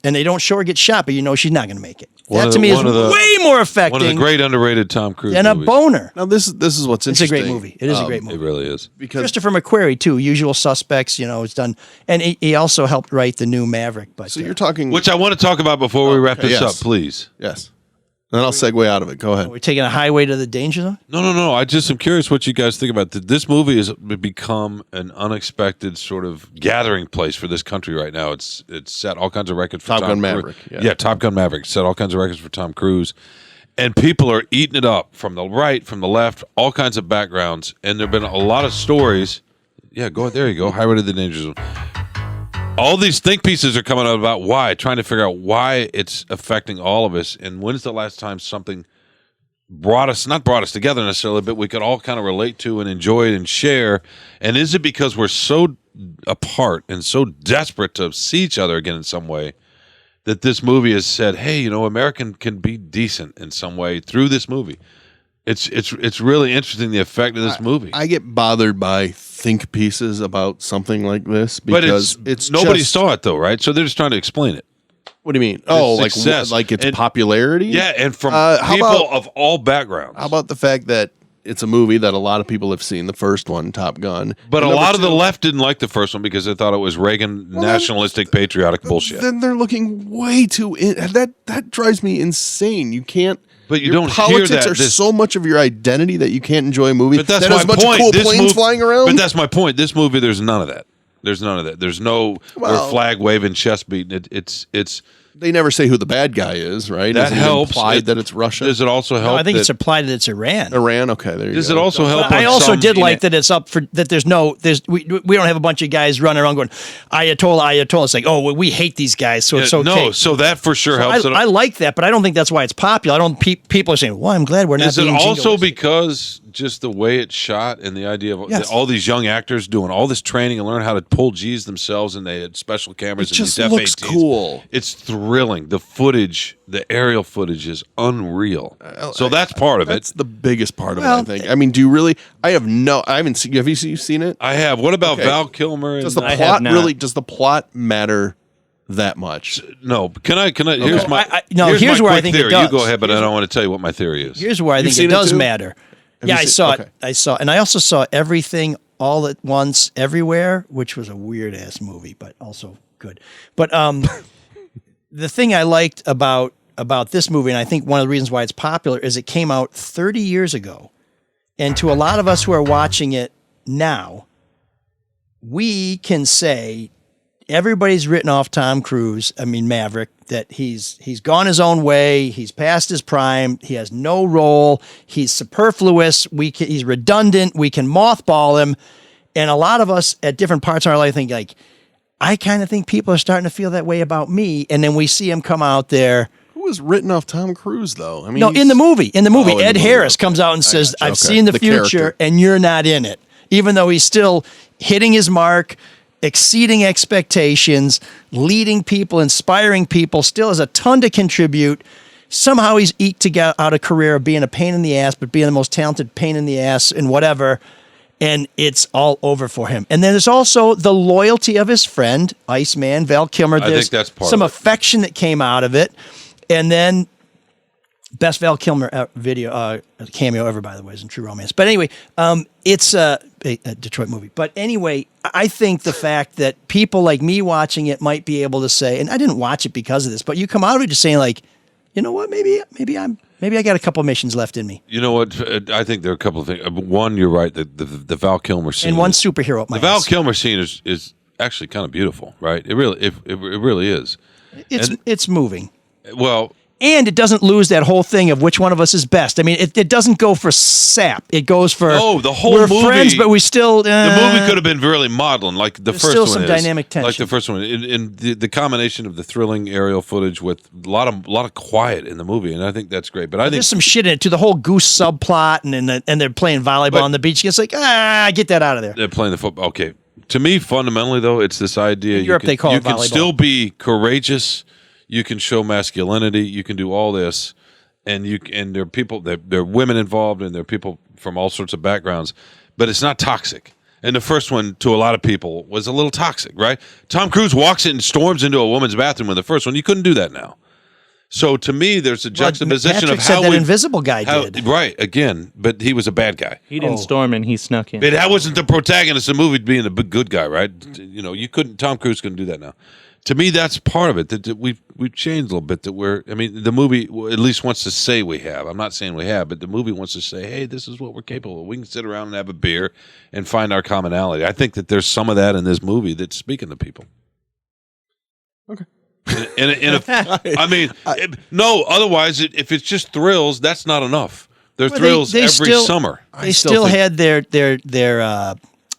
and they don't show her get shot, but she's not going to make it. That to me is way more affecting. One of the great underrated Tom Cruise than a movies. boner. Now this is what's It's a interesting. great movie. It is a great movie. It really is. Because Christopher McQuarrie too. Usual Suspects. It's done, and he also helped write the new Maverick. But so you're talking, Which I want to talk about before we wrap okay, this yes. up, please. yes. Then I'll segue out of it. Go ahead. we're taking a highway to the danger zone. No. I just am curious what you guys think about this movie. Has become an unexpected sort of gathering place for this country right now. It's set all kinds of records for Top Tom Gun Cruise. Maverick, yeah. Yeah, Top Gun Maverick set all kinds of records for Tom Cruise, and people are eating it up from the right, from the left, all kinds of backgrounds. And there've been a lot of stories. Yeah, there you go. Highway to the danger zone. All these think pieces are coming out about why, trying to figure out why it's affecting all of us, and when's the last time something not brought us together necessarily, but we could all kind of relate to and enjoy it and share. And is it because we're so apart and so desperate to see each other again in some way that this movie has said, hey, American can be decent in some way through this movie? It's really interesting, the effect of this movie. I get bothered by think pieces about something like this But because it's nobody just, saw it though, right? So they're just trying to explain it. What do you mean? Oh, success. like its And- popularity? Yeah, and from how people about- of all backgrounds. How about the fact that it's a movie that a lot of people have seen, the first one, Top Gun. But And a number lot of the two, left didn't like the first one because they thought it was Reagan nationalistic patriotic bullshit. Then they're looking way too that drives me insane. You can't. But you your don't hear politics that are so much of your identity that you can't enjoy a movie. But that's that my has a bunch point. of cool This planes movie- flying around. But that's my point. This movie, there's none of that. There's none of that. There's no Well- flag waving, chest beating. It's they never say who the bad guy is, right? that Isn't it helps. implied that it's Russia. Does it also help? No, I think that, it's implied that it's Iran. Iran. Okay, there you Does go. it also help? I on also some- did like that it's up for that. We don't have a bunch of guys running around going Ayatollah. It's like, oh, well, we hate these guys, so it's Yeah, okay. No, so that for sure helps. I like that, but I don't think that's why it's popular. I don't. People are saying, "Well, I'm glad we're not." Is it being also jingoistic." because just the way it's shot and the idea of Yes. all these young actors doing all this training and learn how to pull G's themselves, and they had special cameras It and just these looks F-18s. cool. It's thrilling. The footage, the aerial footage is unreal. So that's part of it. That's the biggest part of Well, it, I think. I mean, do you really? I haven't seen. Have you seen it? I have. What about Okay. Val Kilmer? And, Does the I have plot not. really? Does the plot matter that much? no, can I? Here's my. here's my where I quick think it theory. does. You go ahead, but I don't want to tell you what my theory is. Here's where I think it seen it does too? matter. Have Yeah, you I seen- saw okay. it. I saw, and I also saw Everything All at Once Everywhere, which was a weird ass movie, but also good. But the thing I liked about this movie, and I think one of the reasons why it's popular, is it came out 30 years ago, and to a lot of us who are watching it now, we can say everybody's written off Tom Cruise. I mean Maverick, that he's gone his own way. He's past his prime. He has no role. He's superfluous. He's redundant. We can mothball him. And a lot of us at different parts of our life think like, I kind of think people are starting to feel that way about me. And then we see him come out there. Who was written off Tom Cruise though? I mean, No, in the movie, Oh, in the Ed movie, Harris okay. comes out and says, gotcha, I've okay. seen the The future character. and you're not in it. Even though he's still hitting his mark, exceeding expectations, leading people, inspiring people, still has a ton to contribute. somehow he's eked to get out a career of being a pain in the ass, but being the most talented pain in the ass and whatever. And it's all over for him. And then there's also the loyalty of his friend, Iceman, Val Kilmer. I think that's part some of it. affection that came out of it. And then best Val Kilmer cameo ever, by the way, is in True Romance. But anyway, it's a Detroit movie. But anyway, I think the fact that people like me watching it might be able to say, and I didn't watch it because of this, but you come out of it just saying like, you know what, maybe I got a couple missions left in me. You know what? I think there are a couple of things. One, you're right. The Val Kilmer scene. And one superhero. The Val Kilmer scene is actually kind of beautiful, right? It really is. It's moving. Well, and it doesn't lose that whole thing of which one of us is best. I mean, it doesn't go for sap. It goes for the whole we're movie. friends, but we still. The movie could have been really modeling, like the first still one. Some dynamic tension, like the first one. In the combination of the thrilling aerial footage with a lot of quiet in the movie, and I think that's great. But I think there's some shit in it to the whole goose subplot, and they're playing volleyball on the beach. It's like get that out of there. They're playing the football. Okay, to me, fundamentally though, it's this idea. In Europe, they call it volleyball. You can still be courageous. You can show masculinity. You can do all this, and there are people. There are women involved, and there are people from all sorts of backgrounds. But it's not toxic. And the first one, to a lot of people, was a little toxic, right? Tom Cruise walks in and storms into a woman's bathroom in the first one. You couldn't do that now. So to me, there's a juxtaposition Patrick of said how that Invisible Guy did. Right, again, but he was a bad guy. He didn't storm in, he snuck in. But that wasn't the protagonist of the movie being the good guy, right? You know, Tom Cruise couldn't do that now. To me, that's part of it. That we've changed a little bit. The movie at least wants to say we have. I'm not saying we have, but the movie wants to say, hey, this is what we're capable of. We can sit around and have a beer and find our commonality. I think that there's some of that in this movie that's speaking to people. Okay. Otherwise, if it's just thrills, that's not enough. They're thrills every summer. They still had their alpha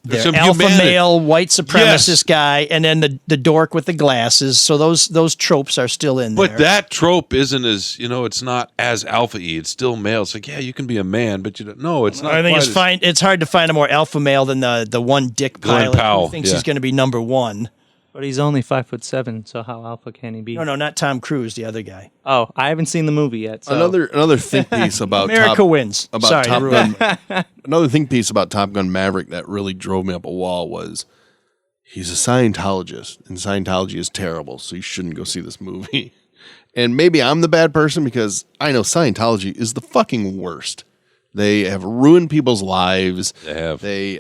humanity. male white supremacist guy, and then the dork with the glasses. So those tropes are still in there. But that trope isn't as it's not as alpha-y. It's still male. It's like you can be a man, but no, it's not. I think it's hard to find a more alpha male than the one dick pilot who thinks he's going to be number one. But he's only 5'7", so how alpha can he be? No, not Tom Cruise, the other guy. Oh, I haven't seen the movie yet. So. Another think piece about America wins. About Top Gun. Another think piece about Top Gun Maverick that really drove me up a wall was he's a Scientologist, and Scientology is terrible, so you shouldn't go see this movie. And maybe I'm the bad person because I know Scientology is the fucking worst. They have ruined people's lives. They have. They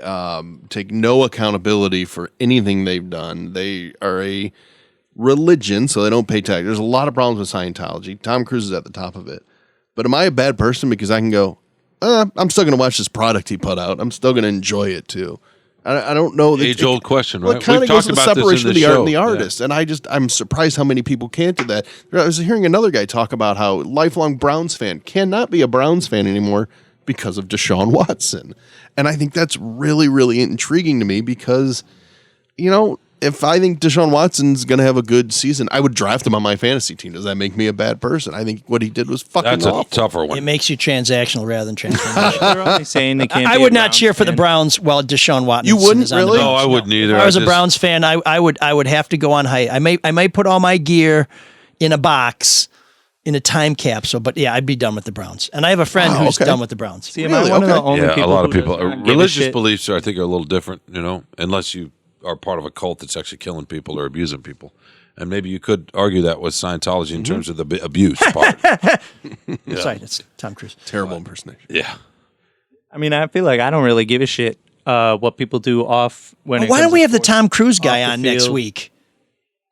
take no accountability for anything they've done. They are a religion, so they don't pay tax. There's a lot of problems with Scientology. Tom Cruise is at the top of it. But am I a bad person because I can go, I'm still going to watch this product he put out. I'm still going to enjoy it too. I don't know. Age-old question, right? It kind of goes to the separation of the art and the show. artist. And I'm surprised how many people can't do that. I was hearing another guy talk about how lifelong Browns fan cannot be a Browns fan anymore because of Deshaun Watson. And I think that's really, really intriguing to me because, if I think Deshaun Watson's going to have a good season, I would draft him on my fantasy team. Does that make me a bad person? I think what he did was fucking awful. That's a tougher one. It makes you transactional rather than transformational. They're only saying they can't. I would not cheer for the Browns while Deshaun Watson. You wouldn't really? No, I wouldn't either. If I was a Browns fan, I would have to go on height. I may put all my gear in a box in a time capsule, but I'd be done with the Browns. And I have a friend who's done with the Browns. See, am I one of the only people a lot of people. Religious Religious beliefs, I think, are a little different, unless you are part of a cult that's actually killing people or abusing people. And maybe you could argue that with Scientology in terms of the abuse part. Sorry, that's Tom Cruise. Terrible impersonation. Yeah. I mean, I feel like I don't really give a shit what people do off when. Why don't we have the Tom Cruise guy on next week?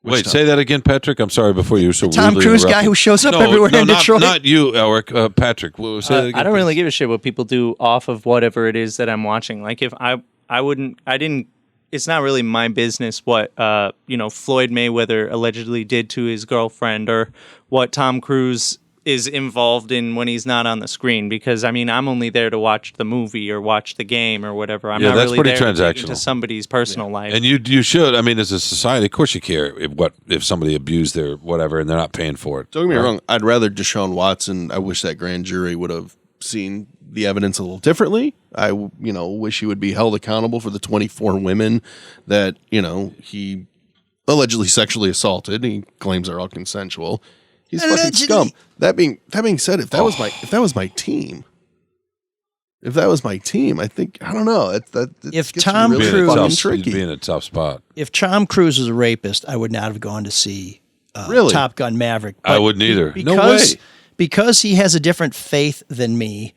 Wait, say that again, Patrick. I'm sorry. Before you were so Tom rudely Cruise guy interrupted. who shows up everywhere in Detroit. Not you, Elric. Patrick. Say that again, I don't please. really give a shit what people do off of whatever it is that I'm watching. Like if I didn't. It's not really my business what Floyd Mayweather allegedly did to his girlfriend or what Tom Cruise is involved in when he's not on the screen, because I'm only there to watch the movie or watch the game or whatever. I'm not that's really pretty there to dig transactional. into somebody's personal life. And you should. As a society, of course you care if somebody abused their whatever and they're not paying for it. Don't get me wrong. I'd rather Deshaun Watson. I wish that grand jury would have seen the evidence a little differently. I wish he would be held accountable for the 24 women that he allegedly sexually assaulted. He claims they're all consensual. He's fucking scum. That being said, if that was my team, I think I don't know. If Tom Cruise would be in a tough spot. If Tom Cruise was a rapist, I would not have gone to see Top Gun Maverick. I wouldn't either. No way. Because he has a different faith than me,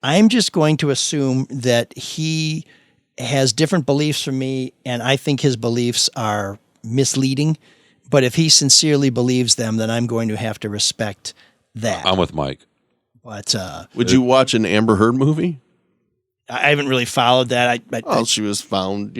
I'm just going to assume that he has different beliefs from me, and I think his beliefs are misleading. But if he sincerely believes them, then I'm going to have to respect that. I'm with Mike. But would you watch an Amber Heard movie? I haven't really followed that. She was found,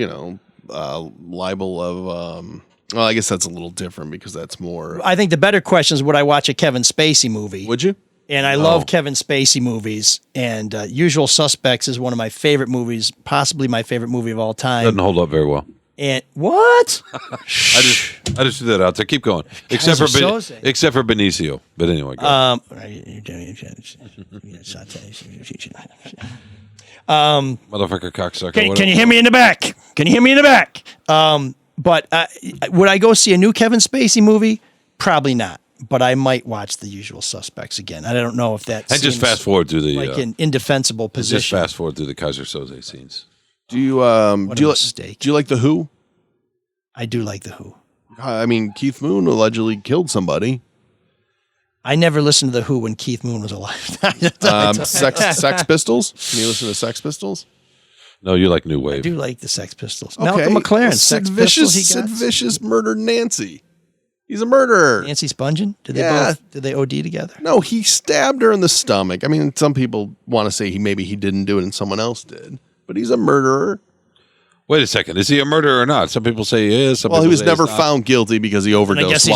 liable of. Well, I guess that's a little different because that's more. I think the better question is, would I watch a Kevin Spacey movie? Would you? And I love Kevin Spacey movies. And Usual Suspects is one of my favorite movies, possibly my favorite movie of all time. Doesn't hold up very well. And what? I just threw that out there. Keep going. Except for Benicio. But anyway, go. Motherfucker cocksucker. Can you hear me in the back? Can you hear me in the back? But would I go see a new Kevin Spacey movie? Probably not. But I might watch The Usual Suspects again. I don't know if that's just fast forward through the an indefensible position. Just fast forward through the Kaiser Soze scenes. Do you like The Who? I do like The Who. I mean, Keith Moon allegedly killed somebody. I never listened to The Who when Keith Moon was alive. Sex Pistols? Can you listen to Sex Pistols? No, you like New Wave. I do like the Sex Pistols. Okay. Malcolm McLaren. Sid Vicious murdered Nancy. He's a murderer. Nancy Spungen? Did they OD together? No, he stabbed her in the stomach. I mean, some people want to say maybe he didn't do it and someone else did, but he's a murderer. Wait a second. Is he a murderer or not? Some people say he is. Some he people was say never he's not. found guilty because he overdosed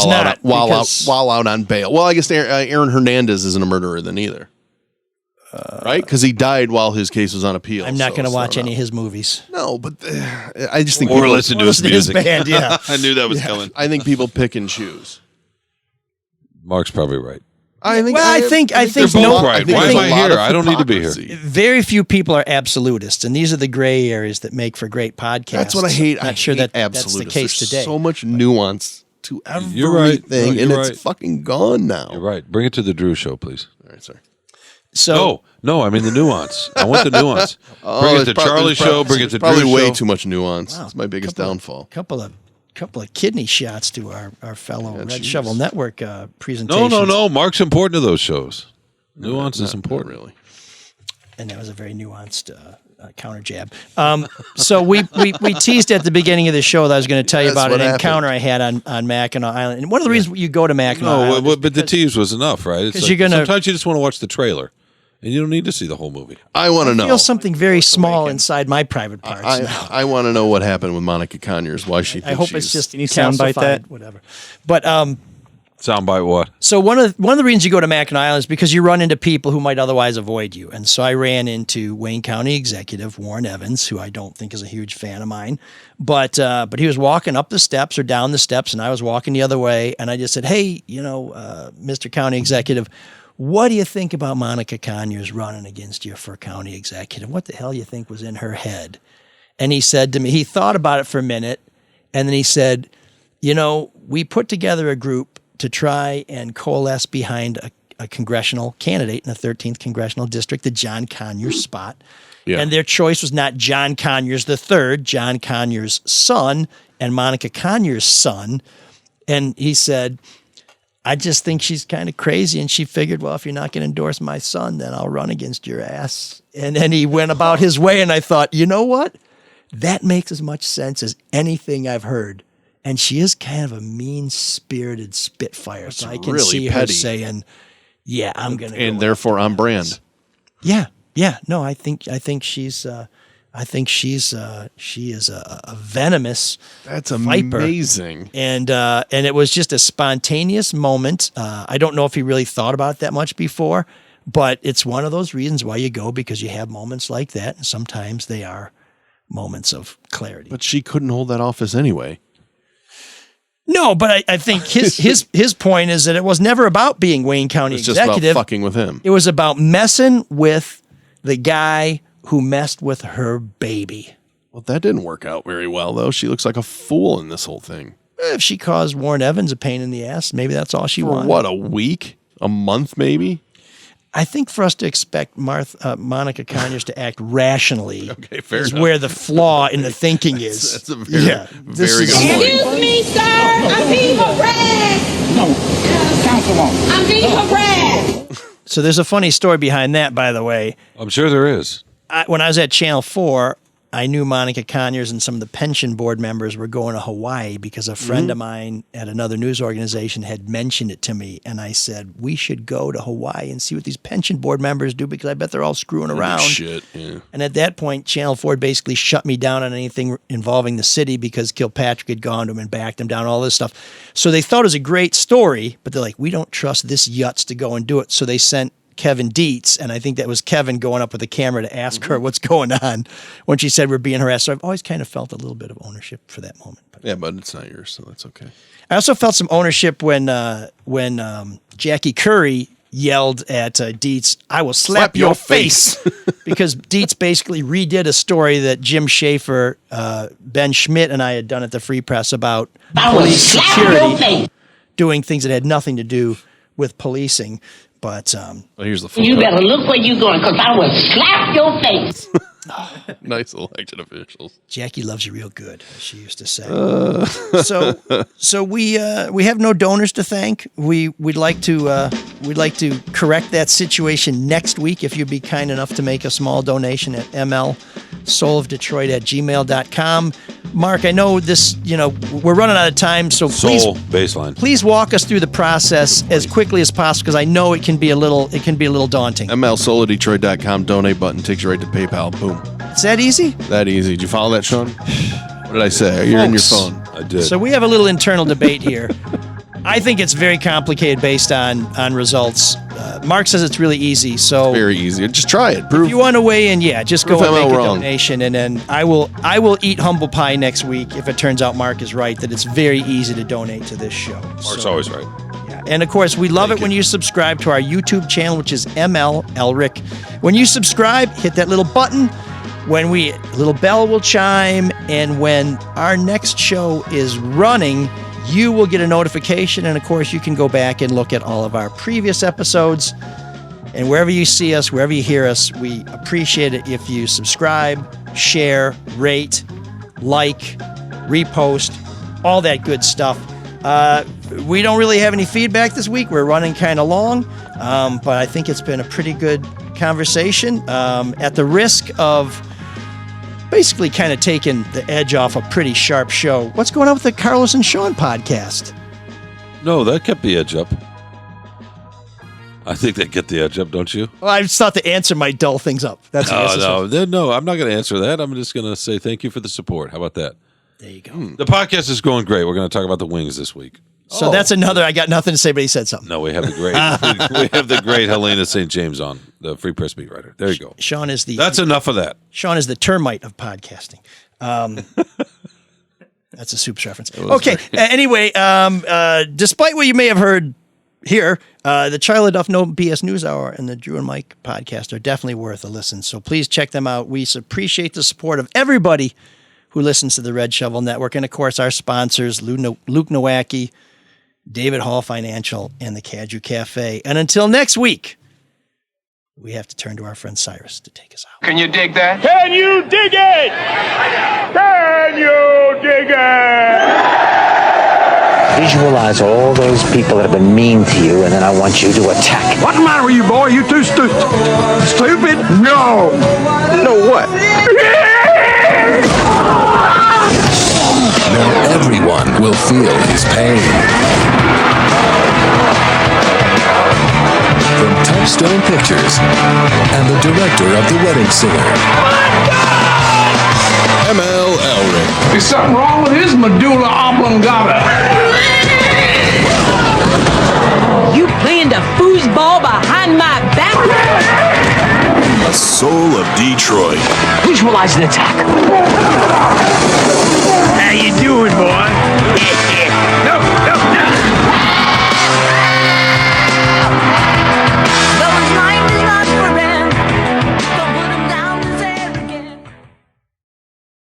while out on bail. Well, I guess Aaron Hernandez isn't a murderer then either. Right? Because he died while his case was on appeal. I'm not going to watch any of his movies. No, but I just think or listen to his music. Band, yeah. I knew that was coming. I think people pick and choose. Mark's probably right. I think they're both right. Why am I here? I don't need to be here. Very few people are absolutists, and these are the gray areas that make for great podcasts. That's what I hate. Not sure that that's the case There's today. So much nuance to everything, You're right. No, and it's fucking gone now. You're right. Bring it to the Drew show, please. All right, sorry. So no, I mean the nuance. I want the nuance. Bring it to Charlie's show. Bring it to Drew's probably way show. too much nuance. That's my biggest downfall. Couple of kidney shots to our fellow Red Shovel Network presentation. No. Mark's important to those shows. Nuance is important, really. And that was a very nuanced counter jab. So we teased at the beginning of the show that I was going to tell you about an encounter I had on Mackinac Island. And one of the reasons you go to Mackinac Island, but the tease was enough, right? It's like, sometimes you just want to watch the trailer. And you don't need to see the whole movie. I want to know. I feel something very small inside my private parts. I want to know what happened with Monica Conyers. Why she? I hope it's just soundbite that, whatever. But soundbite what? So one of the reasons you go to Mackinac Island is because you run into people who might otherwise avoid you. And so I ran into Wayne County Executive Warren Evans, who I don't think is a huge fan of mine, but he was walking up the steps or down the steps, and I was walking the other way, and I just said, "Hey, Mr. County Executive, what do you think about Monica Conyers running against you for county executive? What the hell do you think was in her head?" And he said to me, he thought about it for a minute, and then he said, we put together a group to try and coalesce behind a congressional candidate in the 13th Congressional District, the John Conyers spot. Yeah. And their choice was not John Conyers III, John Conyers' son, and Monica Conyers' son. And he said, "I just think she's kind of crazy." And she figured, well, if you're not going to endorse my son, then I'll run against your ass. And then he went about his way. And I thought, you know what? That makes as much sense as anything I've heard. And she is kind of a mean-spirited spitfire. That's so I can really see petty. her saying, yeah, I'm going to. And therefore on brand. Yeah. No, I think she's. She is a venomous. That's viper. Amazing. And it was just a spontaneous moment. I don't know if he really thought about it that much before, but it's one of those reasons why you go, because you have moments like that, and sometimes they are moments of clarity. But she couldn't hold that office anyway. No, but I think his point is that it was never about being Wayne County executive. Just about fucking with him. It was about messing with the guy who messed with her baby. Well, that didn't work out very well, though. She looks like a fool in this whole thing. If she caused Warren Evans a pain in the ass, maybe that's all she For wanted. what, a week? A month, maybe? I think for us to expect Monica Conyers to act rationally fair is enough. where the flaw in the thinking is. That's a very good point. Excuse me, sir. I'm being harassed. No, Councilwoman. I'm being harassed. So there's a funny story behind that, by the way. I'm sure there is. When I was at Channel 4, I knew Monica Conyers and some of the pension board members were going to Hawaii because a friend of mine at another news organization had mentioned it to me. And I said, we should go to Hawaii and see what these pension board members do because I bet they're all screwing around. Shit, yeah. And at that point, Channel 4 basically shut me down on anything involving the city because Kilpatrick had gone to him and backed him down, all this stuff. So they thought it was a great story, but they're like, we don't trust this yutz to go and do it. So they sent Kevin Dietz, and I think that was Kevin going up with the camera to ask her what's going on when she said we're being harassed. So I've always kind of felt a little bit of ownership for that moment. Yeah, but it's not yours, so that's okay. I also felt some ownership when Jackie Curry yelled at Dietz, "I will slap your face," because Dietz basically redid a story that Jim Schaefer, Ben Schmidt, and I had done at the Free Press about police security doing things that had nothing to do with policing. But here's the full You better look where you're going, because I will slap your face. Nice elected officials. Jackie loves you real good, as she used to say. So we have no donors to thank. We'd like to correct that situation next week if you'd be kind enough to make a small donation at mlsoulofdetroit@gmail.com. Mark, I know this, we're running out of time, so please walk us through the process as quickly as possible, because I know it can be a little daunting. mlsoulofdetroit.com donate button takes you right to PayPal. Boom. It's that easy? That easy. Did you follow that, Shawn? What did I say? You're in your phone. I did. So we have a little internal debate here. I think it's very complicated based on results. Mark says it's really easy. So Very easy. Just try it. if you want to weigh in, just go Prove and I'm make a wrong. donation, and then I will eat humble pie next week if it turns out Mark is right, that it's very easy to donate to this show. Mark's always right. And of course, we love it when you subscribe to our YouTube channel, which is ML Elric. When you subscribe, hit that little button. When little bell will chime, and when our next show is running, you will get a notification. And of course, you can go back and look at all of our previous episodes. And wherever you see us, wherever you hear us, we appreciate it if you subscribe, share, rate, like, repost, all that good stuff. We don't really have any feedback this week. We're running kind of long, but I think it's been a pretty good conversation. At the risk of basically kind of taking the edge off a pretty sharp show, what's going on with the Carlos and Shawn podcast? No, that kept the edge up. I think that get the edge up, don't you? Well, I just thought the answer might dull things up. That's No, I'm not going to answer that. I'm just going to say thank you for the support. How about that? There you go. The podcast is going great. We're going to talk about the Wings this week. So that's another. I got nothing to say, but he said something. No, we have the great Helena St. James on, the Free Press beat writer. There you go. Shawn is That's enough of that. Shawn is the termite of podcasting. That's a Soups reference. Okay. Anyway, despite what you may have heard here, the Charlie Duff No BS News Hour and the Drew and Mike podcast are definitely worth a listen. So please check them out. We appreciate the support of everybody who listens to the Red Shovel Network, and of course our sponsors, Luke Nowacki, David Hall Financial, and the Caju Cafe. And until next week, we have to turn to our friend Cyrus to take us out. Can you dig that? Can you dig it? Can you dig it? Visualize all those people that have been mean to you, and then I want you to attack. What's the matter with you, boy? You too stupid? No. No what? Now everyone will feel his pain. From Touchstone Pictures and the director of The Wedding Singer, ML Elric. There's something wrong with his medulla oblongata. You playing the foosball behind my back? A soul of Detroit. Visualize an attack. How you doing, boy?